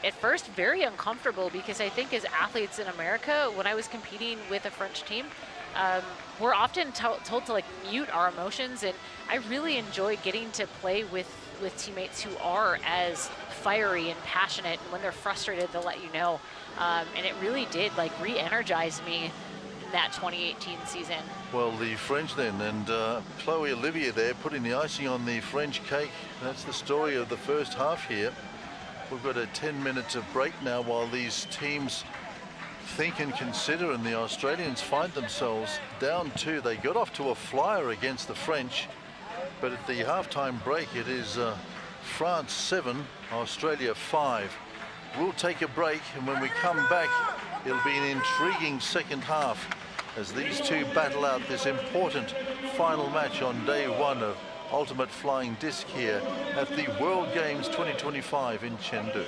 at first very uncomfortable, because I think as athletes in America, when I was competing with a French team, we're often told to like mute our emotions, and I really enjoy getting to play with teammates who are as fiery and passionate, and when they're frustrated, they'll let you know. And it really did like re-energize me in that 2018 season. Well, the French then, and Chloe Olivier there putting the icing on the French cake. That's the story of the first half here. We've got a 10 minutes of break now while these teams think and consider, and the Australians find themselves down 2. They got off to a flyer against the French, but at the halftime break it is France 7, Australia 5. We'll take a break, and when we come back it'll be an intriguing second half as these two battle out this important final match on day 1 of ultimate flying disc here at the World Games 2025 in Chengdu.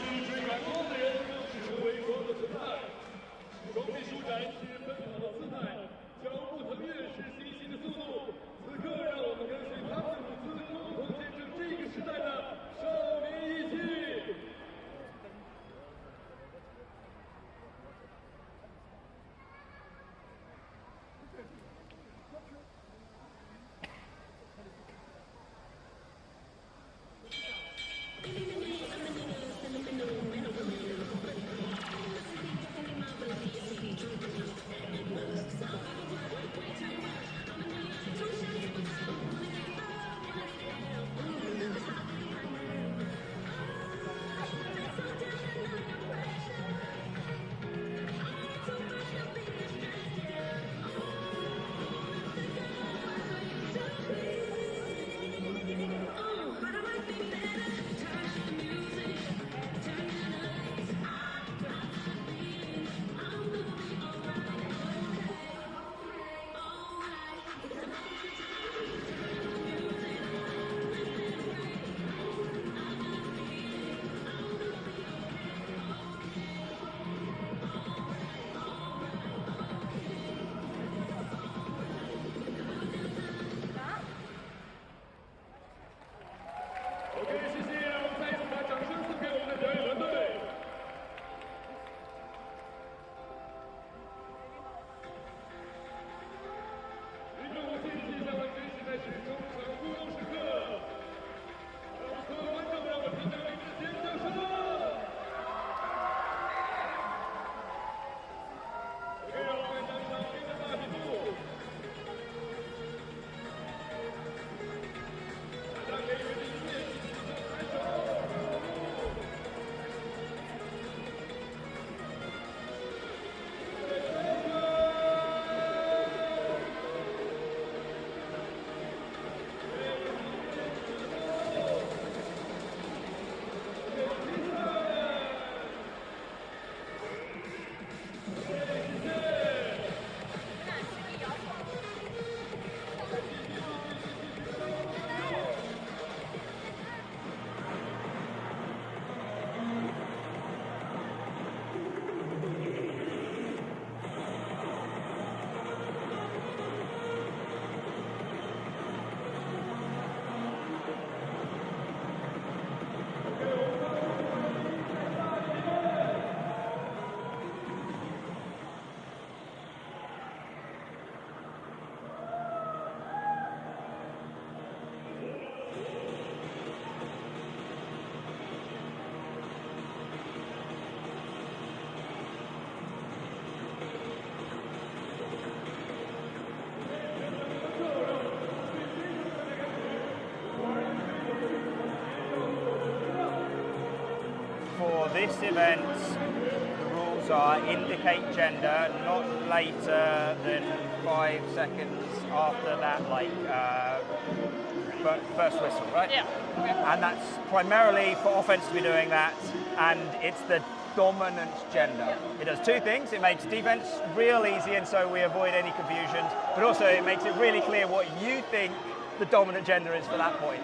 This event, the rules are indicate gender not later than 5 seconds after that, first whistle, right? Yeah. Okay. And that's primarily for offense to be doing that, and it's the dominant gender. It does two things. It makes defense real easy, and so we avoid any confusion, but also it makes it really clear what you think the dominant gender is for that point.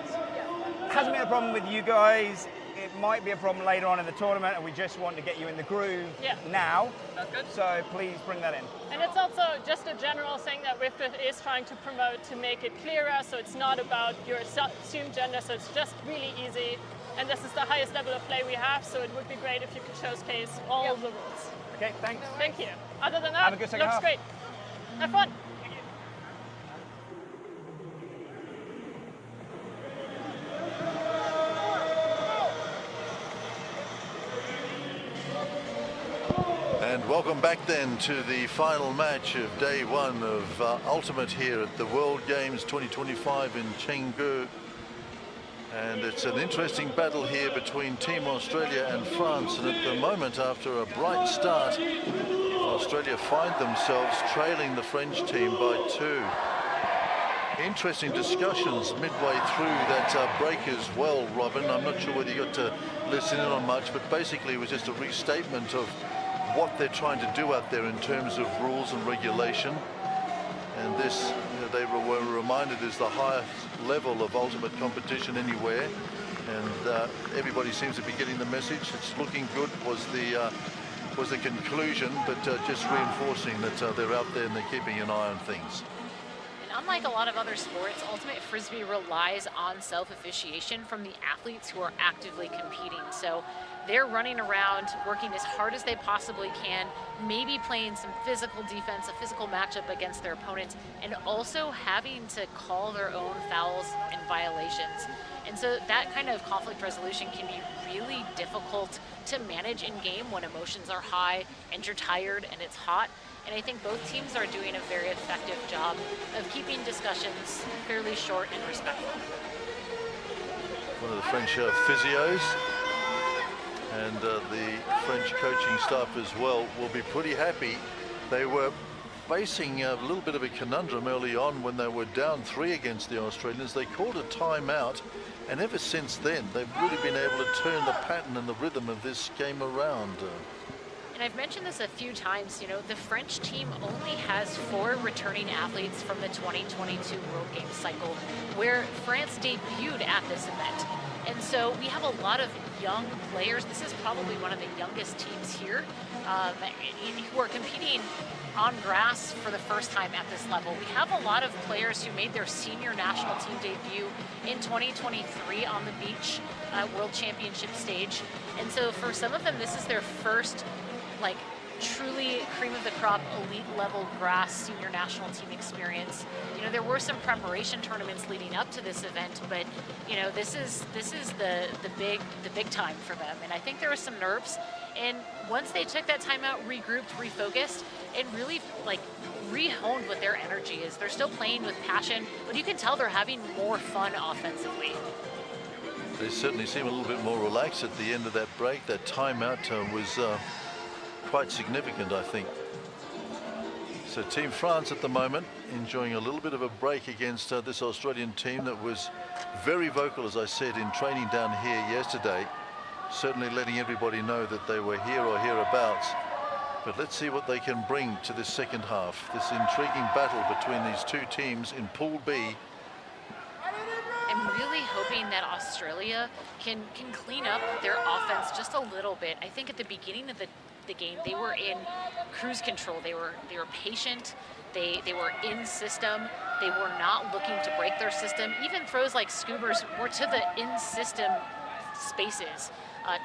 Hasn't been a problem with you guys. It might be a problem later on in the tournament, and we just want to get you in the groove now. That's good. So please bring that in. And it's also just a general thing that WIFT is trying to promote to make it clearer, so it's not about your assumed gender, so it's just really easy. And this is the highest level of play we have, so it would be great if you could showcase all of the rules. Okay, thanks. Thank you. Other than that, have a good second looks half. great. Have fun. And welcome back then to the final match of day one of Ultimate here at the World Games 2025 in Chengdu. And it's an interesting battle here between Team Australia and France. And at the moment, after a bright start, Australia find themselves trailing the French team by 2. Interesting discussions midway through that break as well, Robin. I'm not sure whether you got to listen in on much, but basically it was just a restatement of what they're trying to do out there in terms of rules and regulation. And this, they were reminded, is the highest level of ultimate competition anywhere. And everybody seems to be getting the message. It's looking good was the conclusion, but just reinforcing that they're out there and they're keeping an eye on things. Unlike a lot of other sports, ultimate Frisbee relies on self-officiation from the athletes who are actively competing. So they're running around, working as hard as they possibly can, maybe playing some physical defense, a physical matchup against their opponents, and also having to call their own fouls and violations. And so that kind of conflict resolution can be really difficult to manage in game when emotions are high and you're tired and it's hot. And I think both teams are doing a very effective job of keeping discussions fairly short and respectful. One of the French physios and the French coaching staff as well will be pretty happy. They were facing a little bit of a conundrum early on when they were down 3 against the Australians. They called a timeout, and ever since then they've really been able to turn the pattern and the rhythm of this game around. And I've mentioned this a few times, you know, the French team only has 4 returning athletes from the 2022 World Games cycle, where France debuted at this event. And so we have a lot of young players. This is probably one of the youngest teams here who are competing on grass for the first time at this level. We have a lot of players who made their senior national team debut in 2023 on the beach World Championship stage. And so for some of them, this is their first like truly cream of the crop elite level grass senior national team experience. You know, there were some preparation tournaments leading up to this event, but you know, this is the big time for them. And I think there was some nerves, and once they took that time out, regrouped, refocused, and really like re-honed what their energy is. They're still playing with passion, but you can tell they're having more fun offensively. They certainly seem a little bit more relaxed at the end of that break. That timeout was quite significant, I think. So Team France at the moment enjoying a little bit of a break against this Australian team that was very vocal, as I said, in training down here yesterday, certainly letting everybody know that they were here or hereabouts. But let's see what they can bring to this second half, this intriguing battle between these two teams in Pool B. I'm really hoping that Australia can clean up their offense just a little bit. I think at the beginning of the game, they were in cruise control. They were patient. They were in system. They were not looking to break their system. Even throws like scoobers were to the in-system spaces,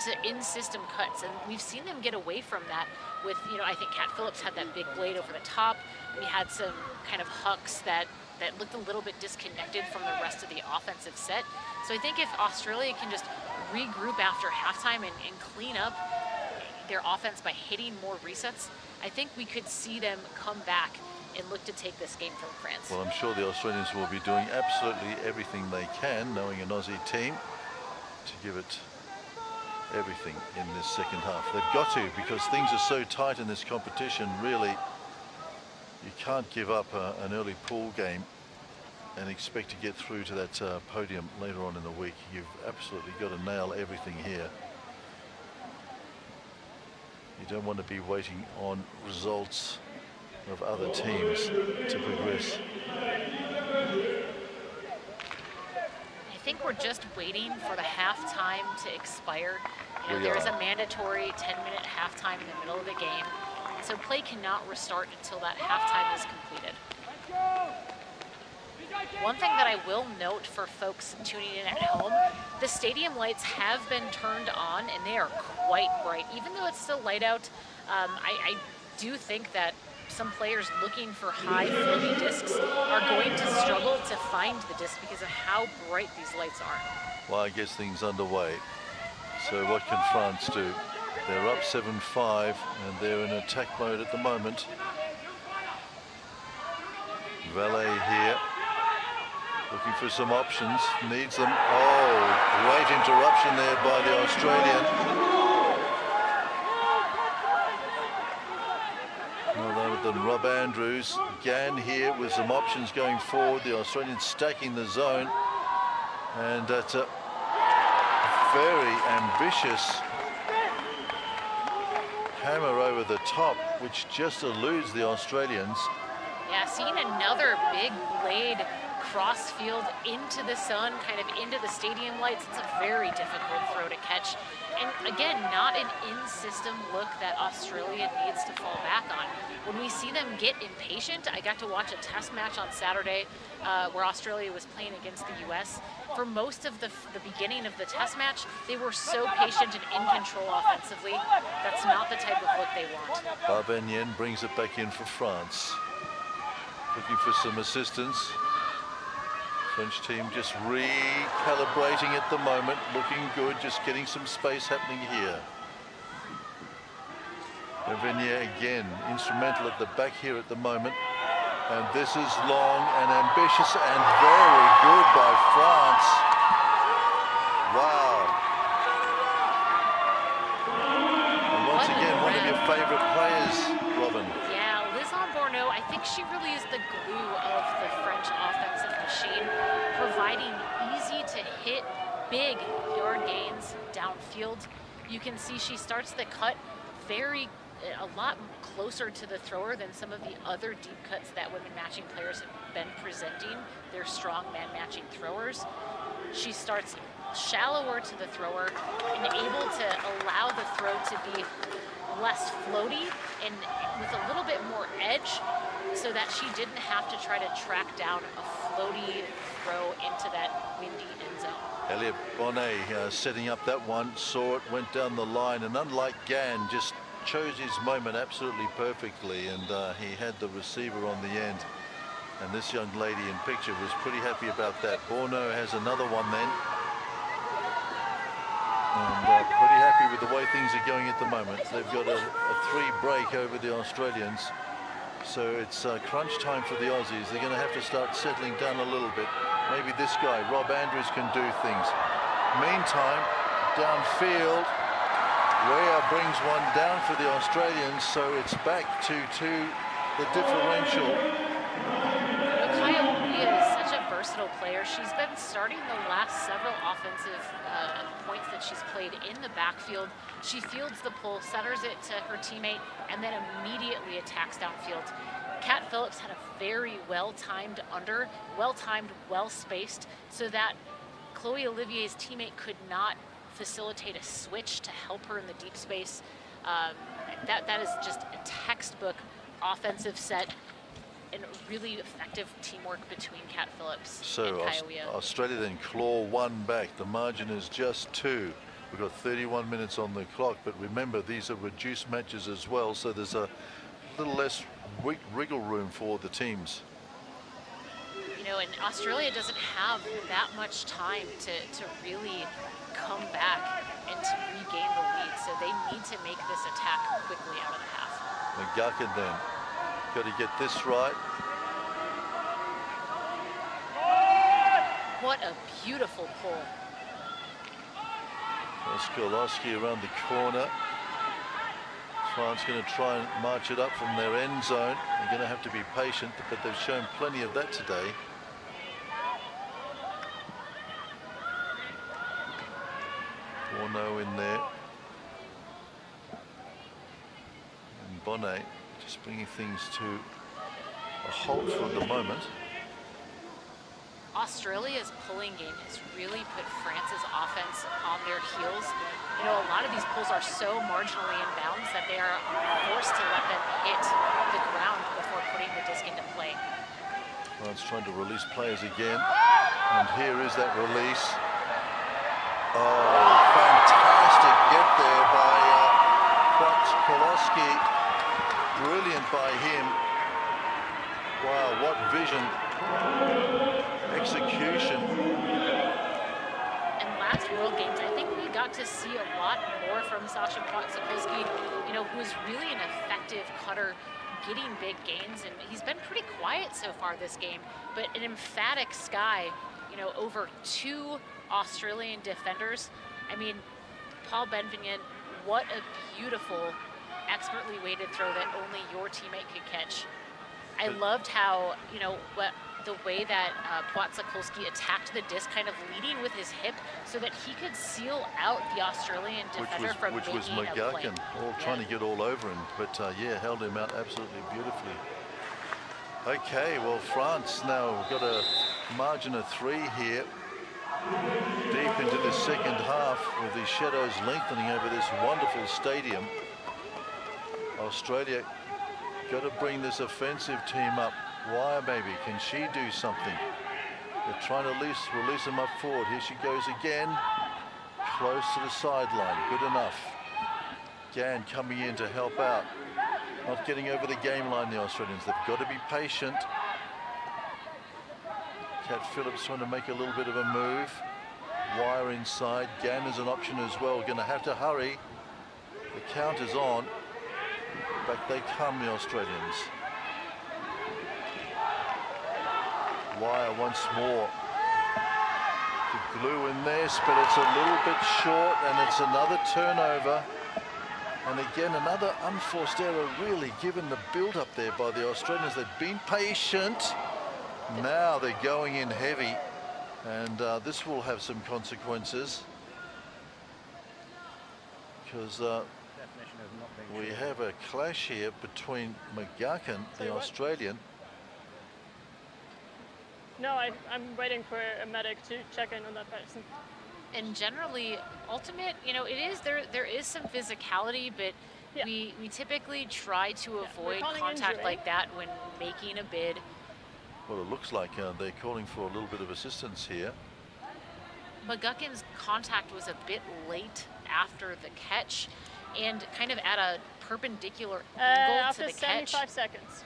to in-system cuts, and we've seen them get away from that with, you know, I think Cat Phillips had that big blade over the top. We had some kind of hucks that looked a little bit disconnected from the rest of the offensive set. So I think if Australia can just regroup after halftime and clean up their offense by hitting more resets, I think we could see them come back and look to take this game from France. Well, I'm sure the Australians will be doing absolutely everything they can, knowing an Aussie team, to give it everything in this second half. They've got to, because things are so tight in this competition. Really, you can't give up an early pool game and expect to get through to that podium later on in the week. You've absolutely got to nail everything here. You don't want to be waiting on results of other teams to progress. I think we're just waiting for the halftime to expire. You know, there's a mandatory 10-minute halftime in the middle of the game, so play cannot restart until that halftime is completed. One thing that I will note for folks tuning in at home, the stadium lights have been turned on and they are quite bright. Even though it's still light out, I do think that some players looking for high floaty discs are going to struggle to find the disc because of how bright these lights are. Well, I guess things underway. So what can France do? They're up 7-5 and they're in attack mode at the moment. Valet here, looking for some options, needs them. Oh, great interruption there by the Australian. No other than Rob Andrews. Gann here with some options going forward. The Australians stacking the zone. And that's a very ambitious hammer over the top, which just eludes the Australians. Yeah, seeing another big blade cross field into the sun, kind of into the stadium lights. It's a very difficult throw to catch. And again, not an in-system look that Australia needs to fall back on. When we see them get impatient, I got to watch a test match on Saturday where Australia was playing against the US. For most of the beginning of the test match, they were so patient and in control offensively. That's not the type of look they want. Barbenyen brings it back in for France. Looking for some assistance. French team just recalibrating at the moment, looking good, just getting some space happening here. Barbenyen again, instrumental at the back here at the moment. And this is long and ambitious and very good by France. Wow. And once again, one of your favorite players, Robin. I think she really is the glue of the French offensive machine, providing easy to hit big yard gains downfield. You can see she starts the cut a lot closer to the thrower than some of the other deep cuts that women matching players have been presenting. They're strong man matching throwers. She starts shallower to the thrower and able to allow the throw to be less floaty and with a little bit more edge, so that she didn't have to try to track down a floaty throw into that windy end zone. Elliot Bonnet setting up that one, saw it, went down the line, and unlike Gann, just chose his moment absolutely perfectly, and he had the receiver on the end. And this young lady in picture was pretty happy about that. Borno has another one then. And pretty happy with the way things are going at the moment. They've got a 3 break over the Australians. So it's crunch time for the Aussies. They're going to have to start settling down a little bit. Maybe this guy, Rob Andrews, can do things. Meantime, downfield, Wea brings one down for the Australians, so it's back to the differential. Wea is such a versatile player. She's been starting the last several offensive points that she's played in the backfield. She fields the pull, centers it to her teammate, and then immediately attacks downfield. Kat Phillips had a very well-timed well-spaced, so that Chloe Olivier's teammate could not facilitate a switch to help her in the deep space. That is just a textbook offensive set and really effective teamwork between Kat Phillips and Kaiawea. Australia then claw one back. The margin is just 2. We've got 31 minutes on the clock, but remember, these are reduced matches as well, so there's a little less wriggle room for the teams. You know, and Australia doesn't have that much time to really come back and to regain the lead, so they need to make this attack quickly out of the half. McGuckin then, got to get this right. What a beautiful pull. Skolowski around the corner. France going to try and march it up from their end zone. They're going to have to be patient, but they've shown plenty of that today. Borno in there. And Bonnet just bringing things to a halt for the moment. Australia's pulling game has really put France's offense on their heels. You know, a lot of these pulls are so marginally in bounds that they are forced to let them hit the ground before putting the disc into play. France trying to release players again, and here is that release. Oh, fantastic get there by Kolowski. Brilliant by him. Wow, what vision. Execution. And last World Games, I think we got to see a lot more from Sasha Potsakolski, you know, who's really an effective cutter, getting big gains, and he's been pretty quiet so far this game, but an emphatic Sky, you know, over 2 Australian defenders. I mean, Paul Benvenien, what a beautiful, expertly weighted throw that only your teammate could catch. I loved how, you know, the way that Potsakolski attacked the disc, kind of leading with his hip so that he could seal out the Australian defender from making a play. Which was McGuckin, trying to get all over him, but yeah, held him out absolutely beautifully. Okay, well, France now got a margin of 3 here. Deep into the second half with the shadows lengthening over this wonderful stadium. Australia got to bring this offensive team up. Wire maybe, can she do something? They're trying to release them up forward. Here she goes again. Close to the sideline, good enough. Gan coming in to help out. Not getting over the game line, the Australians. They've got to be patient. Cat Phillips trying to make a little bit of a move. Wire inside. Gan is an option as well. Going to have to hurry. The count is on. Back they come, the Australians. Wire once more. The glue in this, but it's a little bit short, and it's another turnover. And again, another unforced error, really, given the build-up there by the Australians. They've been patient. Now they're going in heavy, and this will have some consequences. Because we have a clash here between McGuckin, the Australian. No, I'm waiting for a medic to check in on that person. And generally, ultimate, you know, there is some physicality, but yeah. we typically try to avoid contact injury. like that when making a bid. Well, it looks like they're calling for a little bit of assistance here. McGuckin's contact was a bit late after the catch and kind of at a perpendicular angle to the catch. After 75 seconds.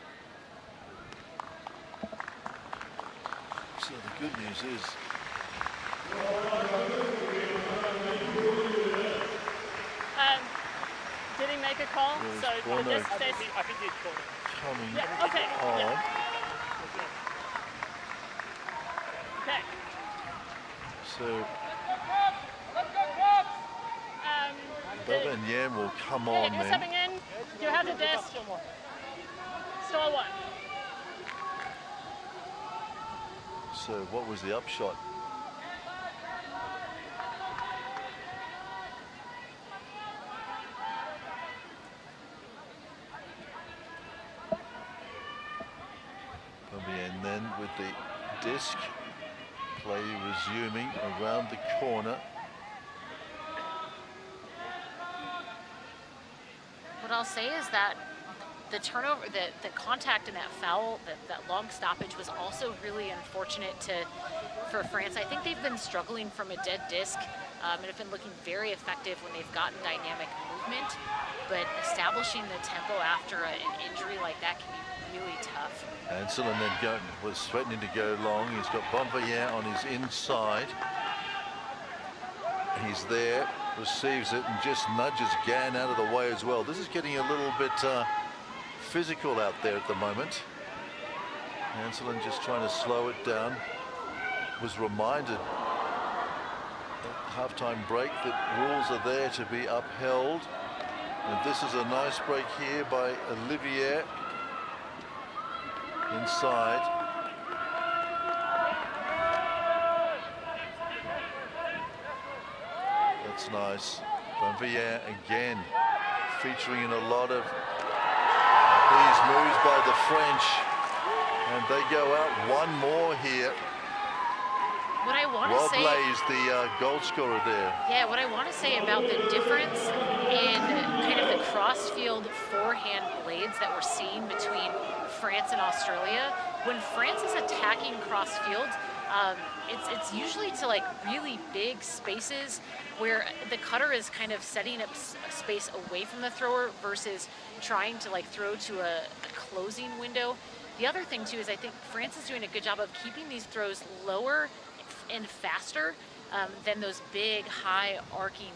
So the good news is did he make a call? So this stays. I think he's called it. Coming yeah, okay. on. Yeah. Okay. So Bevan Yan will come on you're then. stepping in. You have the disc. Stall 1. So what was the upshot? And then with the disc, play resuming around the corner. What I'll say is that the turnover, the contact in that foul, that long stoppage was also really unfortunate for France. I think they've been struggling from a dead disc and have been looking very effective when they've gotten dynamic movement, but establishing the tempo after an injury like that can be really tough. Ansel and then was threatening to go long. He's got Bonvilliers on his inside. He's there, receives it, and just nudges Gan out of the way as well. This is getting a little bit physical out there at the moment. Anselin just trying to slow it down. Was reminded at halftime break that rules are there to be upheld. And this is a nice break here by Olivier. Inside. That's nice. Bonvilliers again featuring in a lot of these moves by the French. And they go out one more here. What I want to Rob say, Blaze, the goal scorer there. Yeah, what I want to say about the difference in kind of the cross-field forehand blades that we're seeing between France and Australia. When France is attacking cross-field, it's usually to like really big spaces where the cutter is kind of setting up a space away from the thrower versus trying to like throw to a closing window. The other thing too is I think France is doing a good job of keeping these throws lower and faster than those big, high arcing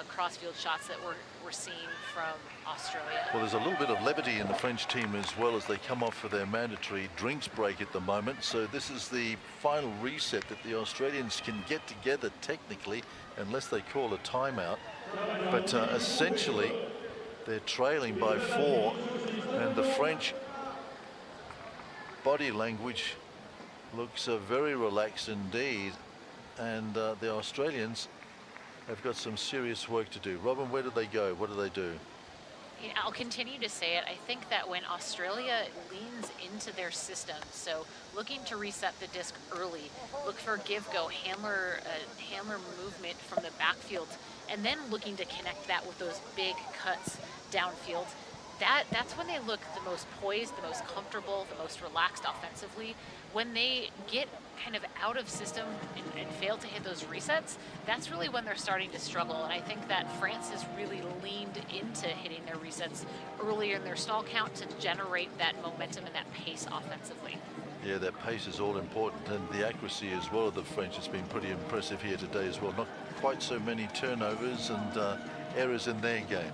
crossfield shots that we're seeing from Australia. Well, there's a little bit of levity in the French team as well as they come off for their mandatory drinks break at the moment. So this is the final reset that the Australians can get together technically, unless they call a timeout. But essentially, they're trailing by 4, and the French body language looks very relaxed indeed, and the Australians have got some serious work to do. Robin, where do they go? What do they do? I'll continue to say it. I think that when Australia leans into their system, so looking to reset the disc early, look for give-go, handler movement from the backfield, and then looking to connect that with those big cuts downfield, that's when they look the most poised, the most comfortable, the most relaxed offensively. When they get kind of out of system and fail to hit those resets, that's really when they're starting to struggle. And I think that France has really leaned into hitting their resets earlier in their stall count to generate that momentum and that pace offensively. Yeah, that pace is all important, and the accuracy as well of the French has been pretty impressive here today as well. Not quite so many turnovers and errors in their game.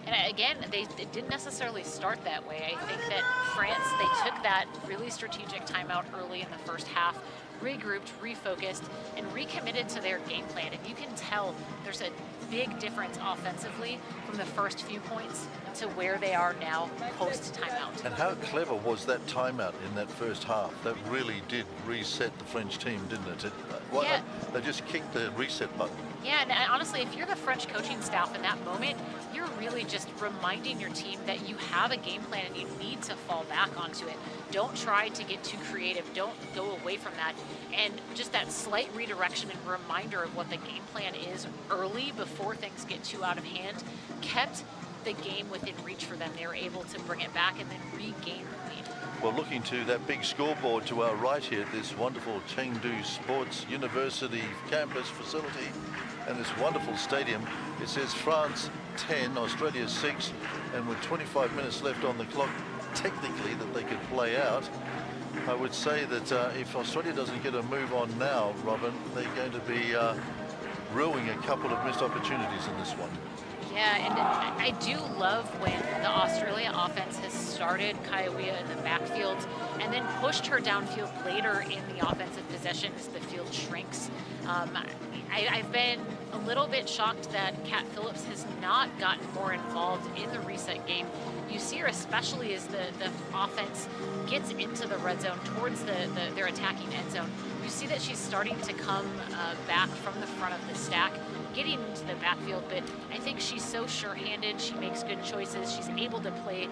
And again, they didn't necessarily start that way. I think that France, they took that really strategic timeout early in the first half, regrouped, refocused, and recommitted to their game plan. And you can tell there's a big difference offensively from the first few points to where they are now post timeout. And how clever was that timeout in that first half? That really did reset the French team, didn't it? Yeah. They just kicked the reset button. Yeah, and honestly, if you're the French coaching staff in that moment, you're really just reminding your team that you have a game plan and you need to fall back onto it. Don't try to get too creative. Don't go away from that. And just that slight redirection and reminder of what the game plan is early before things get too out of hand kept the game within reach for them. They were able to bring it back and then regain the lead. Well, looking to that big scoreboard to our right here, this wonderful Chengdu Sports University campus facility and this wonderful stadium, it says France 10, Australia 6, and with 25 minutes left on the clock, technically, that they could play out. I would say that if Australia doesn't get a move on now, Robin, they're going to be ruining a couple of missed opportunities in this one. Yeah, and I do love when the Australia offense has started Kaiwea in the backfield and then pushed her downfield later in the offensive possession as the field shrinks. I've been a little bit shocked that Kat Phillips has not gotten more involved in the reset game. You see her especially as the offense gets into the red zone towards their attacking end zone. You see that she's starting to come back from the front of the stack, getting into the backfield, but I think she's so sure-handed. She makes good choices. She's able to play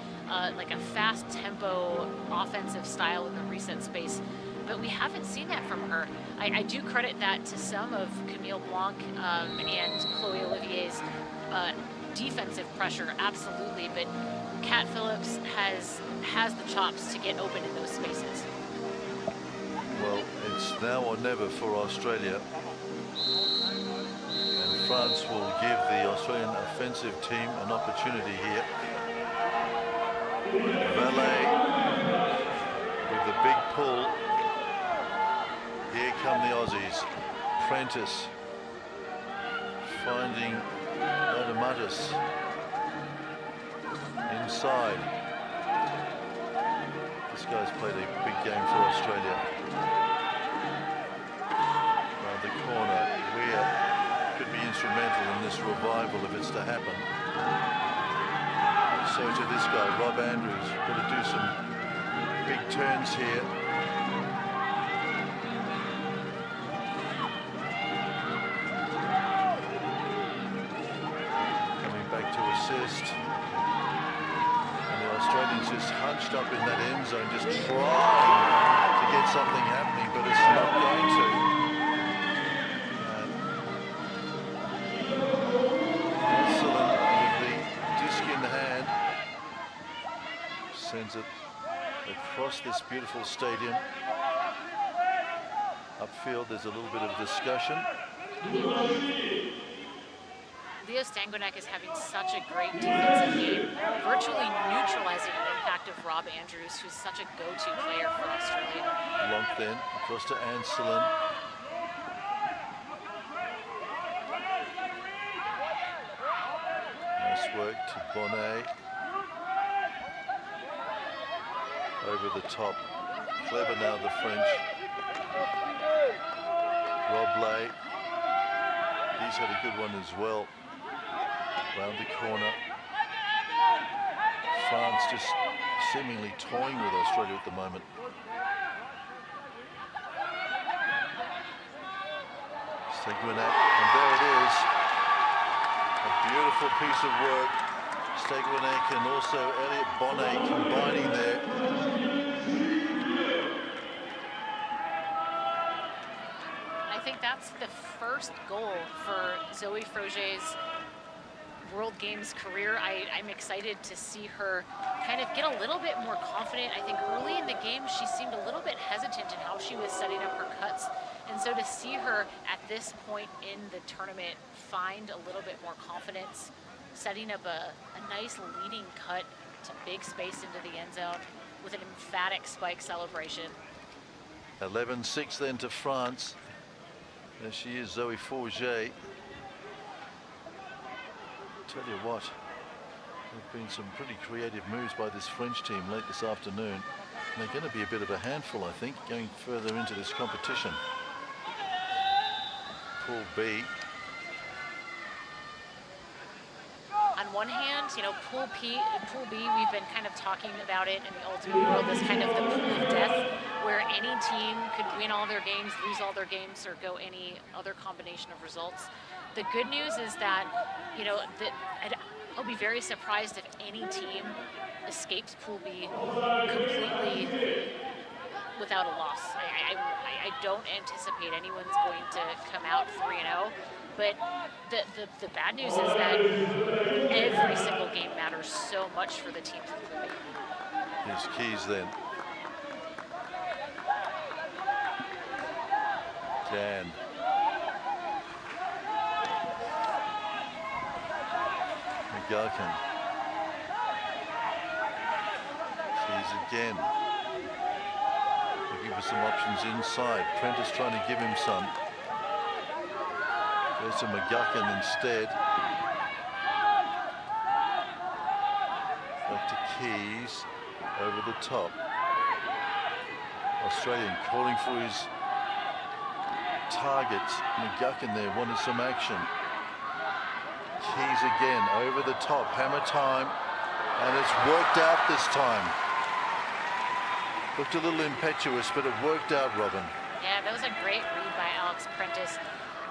like a fast tempo offensive style in the reset space, but we haven't seen that from her. I do credit that to some of Camille Blanc and Chloe Olivier's defensive pressure, absolutely, but Kat Phillips has the chops to get open in those spaces. Well, it's now or never for Australia. And France will give the Australian offensive team an opportunity here. Valet with the big pull. Here come the Aussies. Prentice finding Odomatis inside. This guy's played a big game for Australia. Around the corner, Weir could be instrumental in this revival if it's to happen. So to this guy, Rob Andrews, got to do some big turns here. Coming back to assist. Australians just hunched up in that end zone, just trying to get something happening, but it's not going to. Excellent with the disc in hand. Sends it across this beautiful stadium. Upfield, there's a little bit of discussion. Leo Stanguinek is having such a great defensive game, virtually neutralizing the impact of Rob Andrews, who's such a go-to player for Australia. Long then, across to Anselin. Nice work to Bonnet. Over the top. Clever now, the French. Robley. He's had a good one as well. Round the corner. France just seemingly toying with Australia at the moment. Stanguinek, and there it is. A beautiful piece of work Stegwinek and also Elliot Bonnet combining there. I think that's the first goal for Zoe Froger's World Games career. I'm excited to see her kind of get a little bit more confident. I think early in the game she seemed a little bit hesitant in how she was setting up her cuts, and so to see her at this point in the tournament find a little bit more confidence, setting up a nice leading cut to big space into the end zone with an emphatic spike celebration. 11-6 then to France. There she is, Zoe Forget. Tell you what, there've been some pretty creative moves by this French team late this afternoon. And they're going to be a bit of a handful, I think, going further into this competition. Pool B. On one hand, you know, Pool B, we've been kind of talking about it in the Ultimate World as kind of the pool of death, where any team could win all their games, lose all their games, or go any other combination of results. The good news is that, you know, I'll be very surprised if any team escapes Pool B completely without a loss. I don't anticipate anyone's going to come out 3-0. But the bad news is that every single game matters so much for the teams in Pool B. Here's Keys then. Dan. McGuckin. Keys again. Looking for some options inside. Prentice trying to give him some. Goes to McGuckin instead. Back to Keys. Over the top. Australian calling for his targets. McGuckin there wanted some action. Keys again over the top. Hammer time. And it's worked out this time. Looked a little impetuous, but it worked out, Robin. Yeah, that was a great read by Alex Prentice.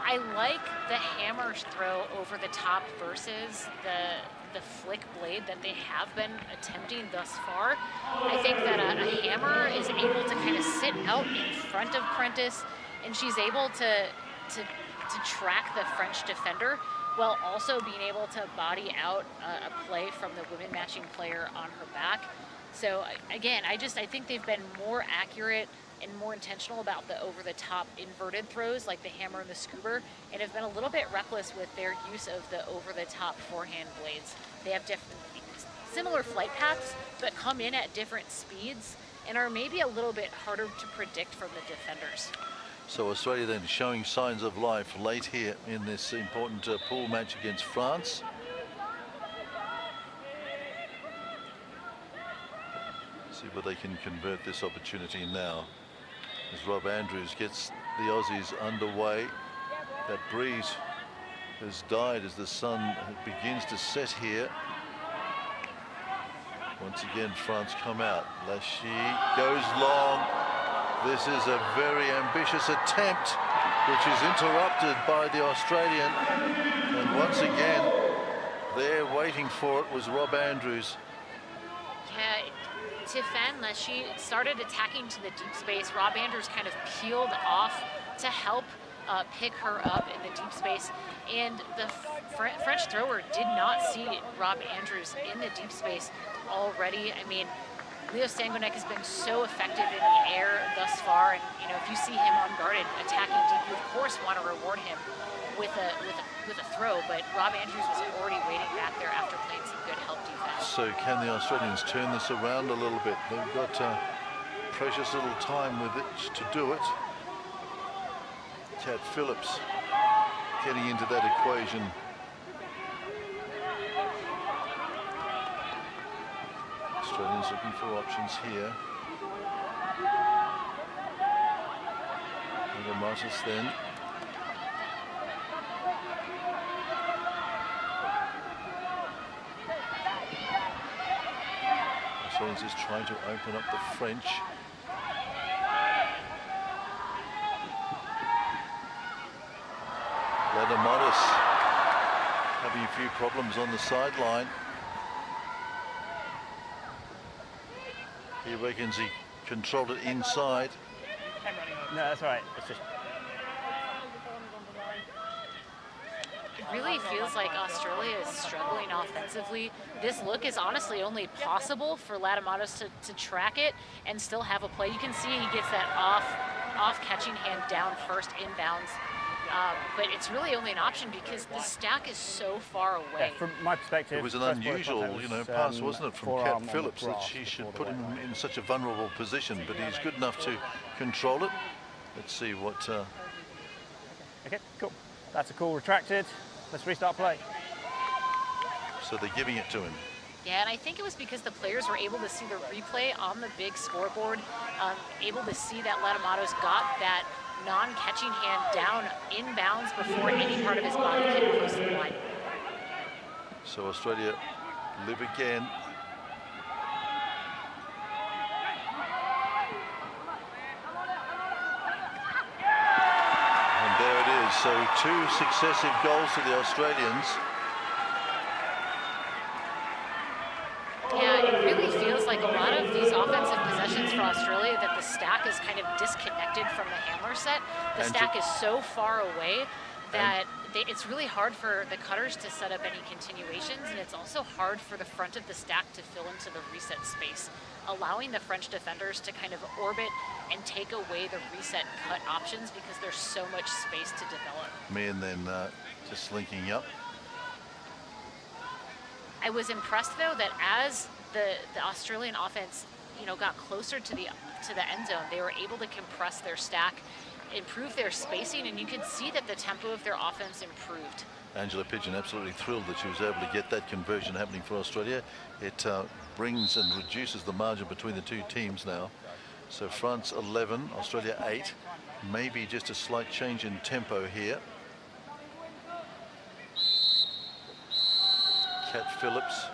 I like the hammer throw over the top versus the flick blade that they have been attempting thus far. I think that a hammer is able to kind of sit out in front of Prentice, and she's able to track the French defender while also being able to body out a play from the women matching player on her back. So again, I think they've been more accurate and more intentional about the over-the-top inverted throws like the hammer and the scuba, and have been a little bit reckless with their use of the over-the-top forehand blades. They have similar flight paths, but come in at different speeds and are maybe a little bit harder to predict from the defenders. So Australia then showing signs of life late here in this important pool match against France. See where they can convert this opportunity now. As Rob Andrews gets the Aussies underway. That breeze has died as the sun begins to set here. Once again, France come out. Lachey goes long. This is a very ambitious attempt, which is interrupted by the Australian. And once again, there waiting for it was Rob Andrews. Yeah, Tiffen Lachey started attacking to the deep space. Rob Andrews kind of peeled off to help pick her up in the deep space. And the French thrower did not see Rob Andrews in the deep space already. I mean, Leo Stanguinek has been so effective in the air thus far, and you know, if you see him unguarded attacking deep, you of course want to reward him with a throw. But Rob Andrews was already waiting back there after playing some good help defense. So can the Australians turn this around a little bit? They've got precious little time with it to do it. Cat Phillips getting into that equation. Australians looking for options here. And Matas then. Australians is trying to open up the French. Matas having a few problems on the sideline. He reckons he controlled it inside. No, that's right. It's just... It really feels like Australia is struggling offensively. This look is honestly only possible for Latamatos to track it and still have a play. You can see he gets that off catching hand down first inbounds. But it's really only an option because the stack is so far away. Yeah, from my perspective, it was an unusual, pass, wasn't it, from Cat Phillips, that she should put him in such a vulnerable position. But he's good enough to control it. Let's see what. Okay, cool. That's a call retracted. Let's restart play. So they're giving it to him. Yeah, and I think it was because the players were able to see the replay on the big scoreboard, able to see that Latamatos got that non-catching hand down inbounds before any part of his body came close to the line. So Australia live again. And there it is. So 2 successive goals to the Australians. Yeah, it really feels like a lot of these offensive possessions for Australia that the stack is kind of disconnected from the handler set. The stack is so far away that it's really hard for the cutters to set up any continuations, and it's also hard for the front of the stack to fill into the reset space, allowing the French defenders to kind of orbit and take away the reset cut options because there's so much space to develop. And then just linking up. I was impressed though that as the Australian offense, got closer to the end zone, they were able to compress their stack, improve their spacing, and you could see that the tempo of their offense improved. Angela Pigeon absolutely thrilled that she was able to get that conversion happening for Australia. It brings and reduces the margin between the two teams now. So France 11, Australia 8. Maybe just a slight change in tempo here. Cat Phillips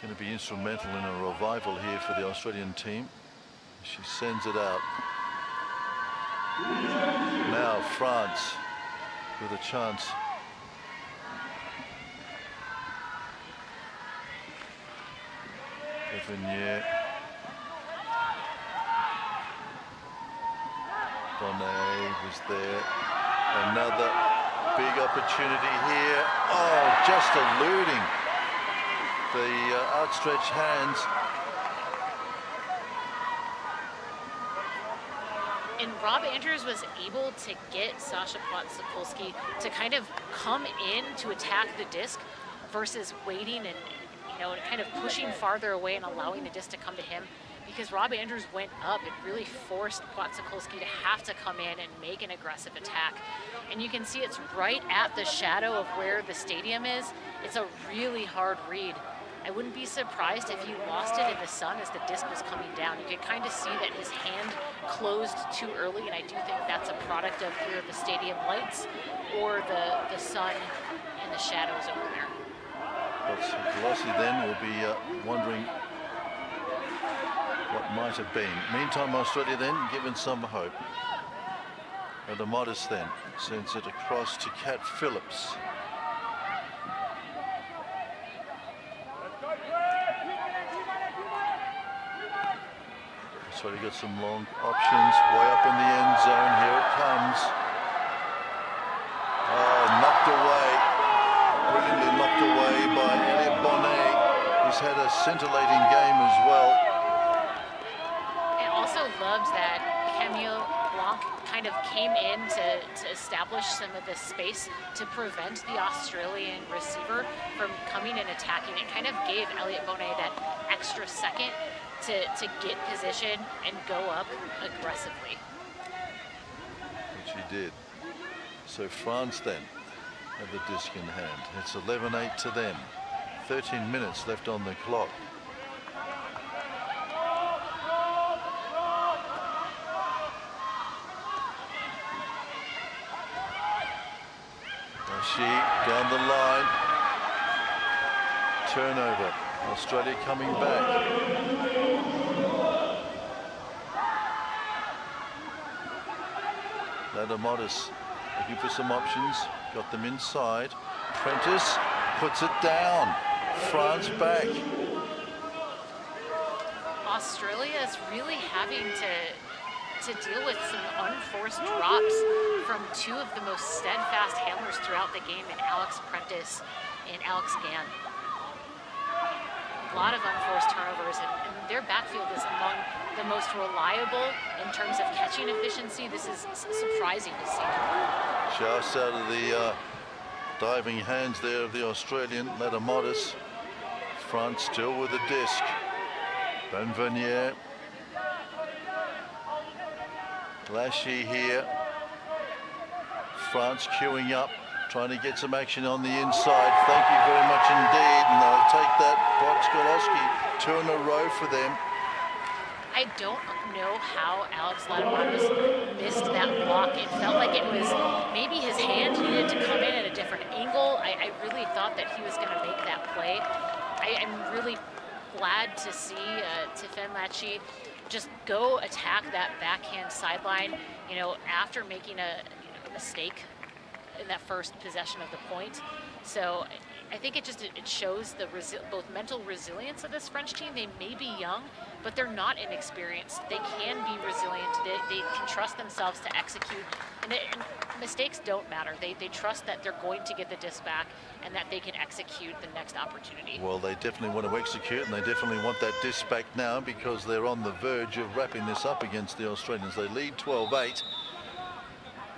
going to be instrumental in a revival here for the Australian team. She sends it out. Now France with a chance. Evanier. Bonnet was there. Another big opportunity here. Oh, just eluding the outstretched hands. And Rob Andrews was able to get Sasha Potsokulski to kind of come in to attack the disc versus waiting and kind of pushing farther away and allowing the disc to come to him. Because Rob Andrews went up, it really forced Potsokulski to have to come in and make an aggressive attack. And you can see it's right at the shadow of where the stadium is. It's a really hard read. I wouldn't be surprised if he lost it in the sun as the disc was coming down. You could kind of see that his hand closed too early, and I do think that's a product of either the stadium lights or the sun and the shadows over there. Potsokulski then will be wondering what might have been. Meantime, Australia then given some hope. And the Modest then sends it across to Cat Phillips. So he got some long options way up in the end zone. Here it comes. Oh, knocked away. Brilliantly knocked away by Elliot Bonnet. He's had a scintillating game as well. I also loved that Camille Blanc kind of came in to establish some of the space to prevent the Australian receiver from coming and attacking. It kind of gave Elliot Bonnet that extra second to get position and go up aggressively. Which he did. So France then have the disc in hand. It's 11-8 to them. 13 minutes left on the clock. She down the line. Turnover. Australia coming back. Latamatos looking for some options. Got them inside. Prentice puts it down. France back. Australia is really having to deal with some unforced drops from two of the most steadfast handlers throughout the game in Alex Prentice and Alex Gann. A lot of unforced turnovers, and their backfield is among the most reliable in terms of catching efficiency. This is surprising to see. Just out of the diving hands there of the Australian Ladamodis. France still with the disc. Benvenier. Lashy here. France queuing up, trying to get some action on the inside. Thank you very much indeed. And they'll take that. Boxkolowski, 2 in a row for them. I don't know how Alex Ladamodis missed that block. It felt like it was maybe his hand needed to come in at a different angle. I really thought that he was going to make that play. I'm really glad to see Tifenne Latchie just go attack that backhand sideline, you know, after making a mistake in that first possession of the point. So I think it shows the both mental resilience of this French team. They may be young, but they're not inexperienced. They can be resilient. They can trust themselves to execute. And mistakes don't matter. They trust that they're going to get the disc back and that they can execute the next opportunity. Well, they definitely want to execute, and they definitely want that disc back now because they're on the verge of wrapping this up against the Australians. They lead 12-8,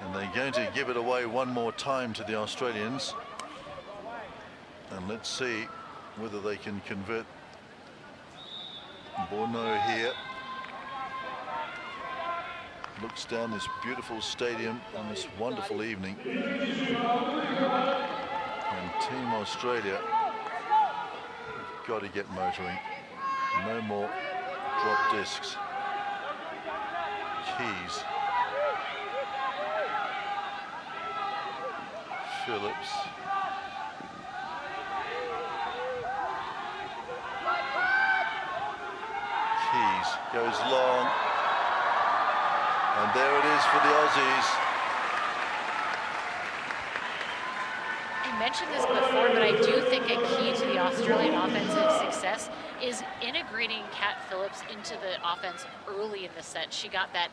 and they're going to give it away one more time to the Australians. And let's see whether they can convert. Bourneau here looks down this beautiful stadium on this wonderful evening. And Team Australia have got to get motoring. No more drop discs. Keys. Phillips. Keys goes long, and there it is for the Aussies. I mentioned this before, but I do think a key to the Australian offensive success is integrating Cat Phillips into the offense early in the set. She got that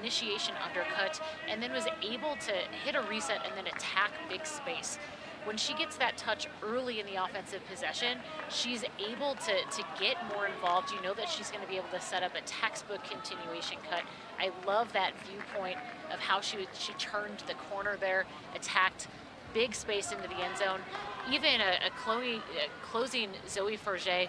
initiation undercut and then was able to hit a reset and then attack big space. When she gets that touch early in the offensive possession, she's able to get more involved. You know that she's going to be able to set up a textbook continuation cut. I love that viewpoint of how she turned the corner there, attacked big space into the end zone. Even a closing Zoe Forget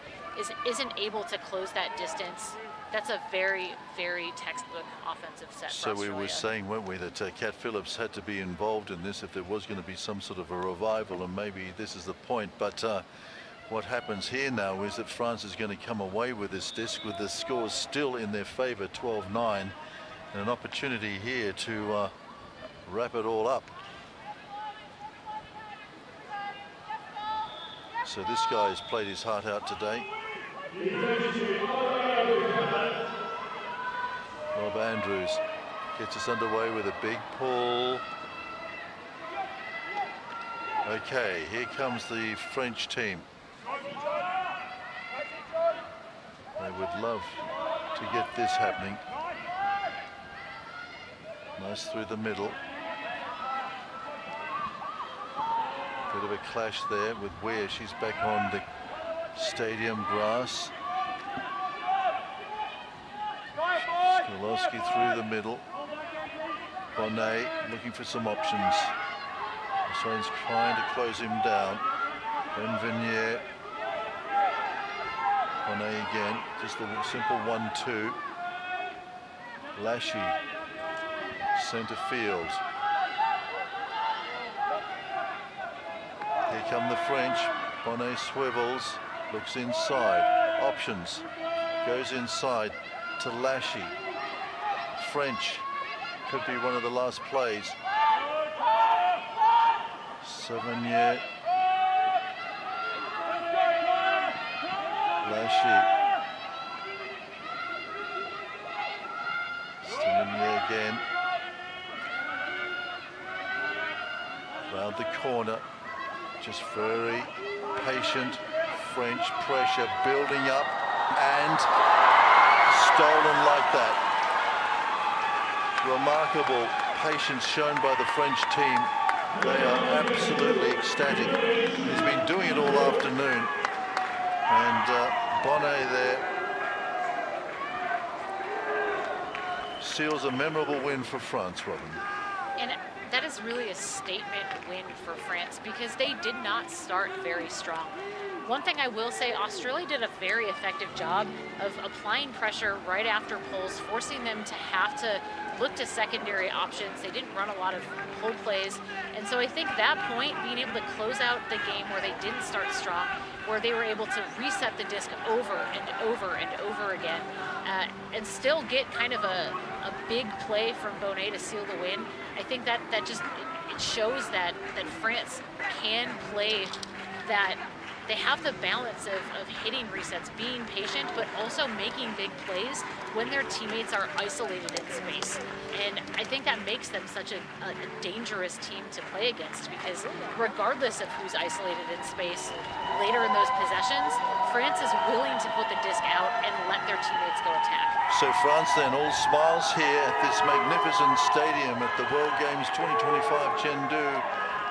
isn't able to close that distance. That's a very, very textbook offensive set for Australia. So we were saying, weren't we, that Cat Phillips had to be involved in this if there was going to be some sort of a revival, and maybe this is the point. But what happens here now is that France is going to come away with this disc with the scores still in their favor, 12-9, and an opportunity here to wrap it all up. So this guy has played his heart out today. Rob Andrews gets us underway with a big pull. Okay, here comes the French team. They would love to get this happening. Nice through the middle. Bit of a clash there with Weir. She's back on the stadium grass. Skolowski through the middle. Bonnet looking for some options. Australians trying to close him down. Benvenier. Bonnet again. Just a simple 1-2. Lashy. Centre field. Here come the French. Bonnet swivels. Looks inside. Options. Goes inside to Lashy. French could be one of the last plays. Sevigny. Lashy. Sevigny again. Round the corner. Just very patient. French pressure building up, and stolen like that. Remarkable patience shown by the French team. They are absolutely ecstatic. He's been doing it all afternoon. And Bonnet there seals a memorable win for France, Robin. And that is really a statement win for France because they did not start very strong. One thing I will say, Australia did a very effective job of applying pressure right after pulls, forcing them to have to look to secondary options. They didn't run a lot of pull plays. And so I think that point, being able to close out the game where they didn't start strong, where they were able to reset the disc over and over and over again, and still get kind of a big play from Bonnet to seal the win. I think that just it shows that France can play that. They have the balance of hitting resets, being patient, but also making big plays when their teammates are isolated in space. And I think that makes them such a dangerous team to play against because regardless of who's isolated in space, later in those possessions, France is willing to put the disc out and let their teammates go attack. So France then all smiles here at this magnificent stadium at the World Games 2025 Chengdu.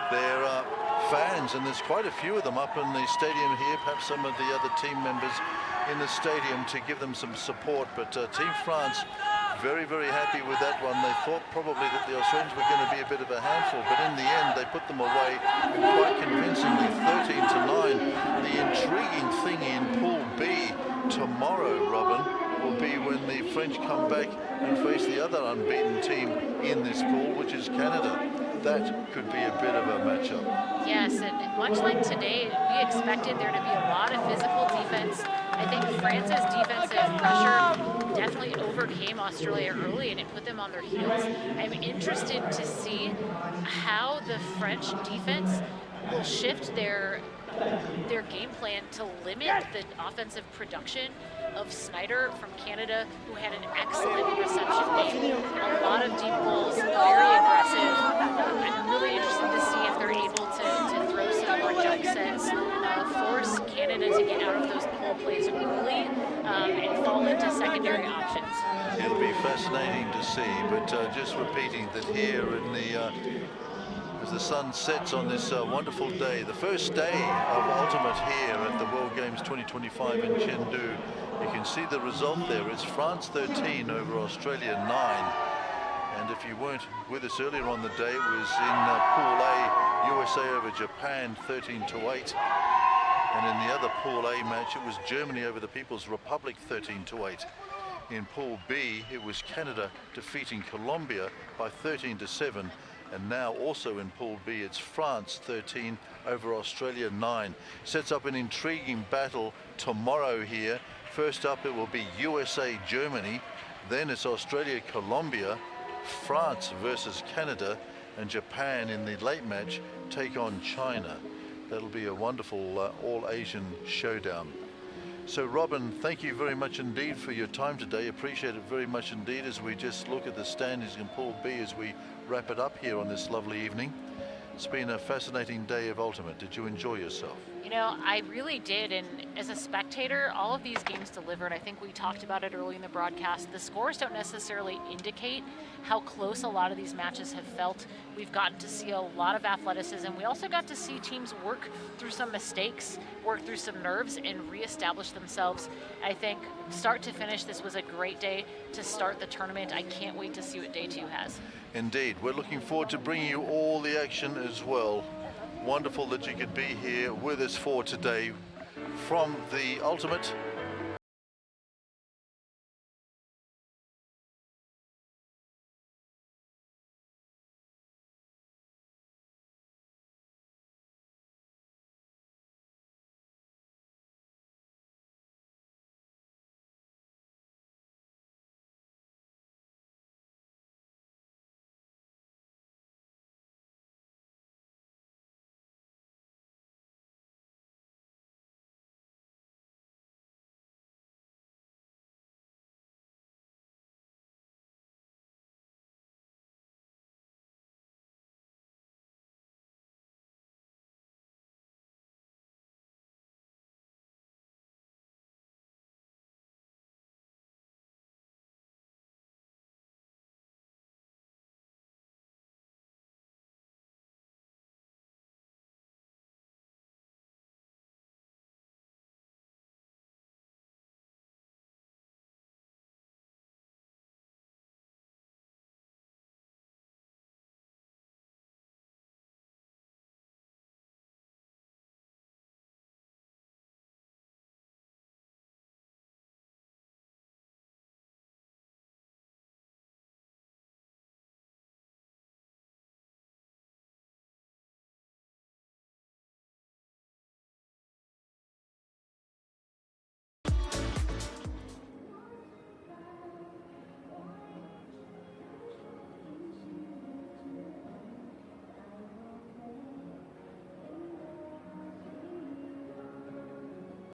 They're fans, and there's quite a few of them up in the stadium here, perhaps some of the other team members in the stadium to give them some support. But Team France very, very happy with that one. They thought probably that the Australians were going to be a bit of a handful, but in the end they put them away quite convincingly, 13-9. The intriguing thing in Pool B tomorrow, Robin, will be when the French come back and face the other unbeaten team in this pool, which is Canada. That could be a bit of a matchup. Yes, and much like today, we expected there to be a lot of physical defense. I think France's defensive pressure definitely overcame Australia early and it put them on their heels. I'm interested to see how the French defense will shift their game plan to limit the offensive production of Snyder from Canada, who had an excellent reception game. A lot of deep balls, very aggressive. I'm really interested to see if they're able to throw some more jump sets, force Canada to get out of those pull plays early and fall into secondary options. It'll be fascinating to see, but just repeating that here in the as the sun sets on this wonderful day, the first day of Ultimate here at the World Games 2025 in Chengdu. You can see the result there. It's France 13 over Australia 9. And if you weren't with us earlier on the day, it was in Pool A, USA over Japan 13-8. And in the other Pool A match, it was Germany over the People's Republic 13-8. In Pool B, it was Canada defeating Colombia by 13-7. And now also in Pool B, it's France 13 over Australia 9. Sets up an intriguing battle tomorrow here. First up, it will be USA-Germany. Then it's Australia-Colombia, France versus Canada, and Japan in the late match take on China. That'll be a wonderful all-Asian showdown. So Robin, thank you very much indeed for your time today. Appreciate it very much indeed as we just look at the standings in Pool B as we wrap it up here on this lovely evening. It's been a fascinating day of Ultimate. Did you enjoy yourself? You know, I really did, and as a spectator, all of these games delivered. I think we talked about it early in the broadcast. The scores don't necessarily indicate how close a lot of these matches have felt. We've gotten to see a lot of athleticism. We also got to see teams work through some mistakes, work through some nerves, and reestablish themselves. I think start to finish, this was a great day to start the tournament. I can't wait to see what day 2 has. Indeed, we're looking forward to bringing you all the action as well. Wonderful that you could be here with us for today from the Ultimate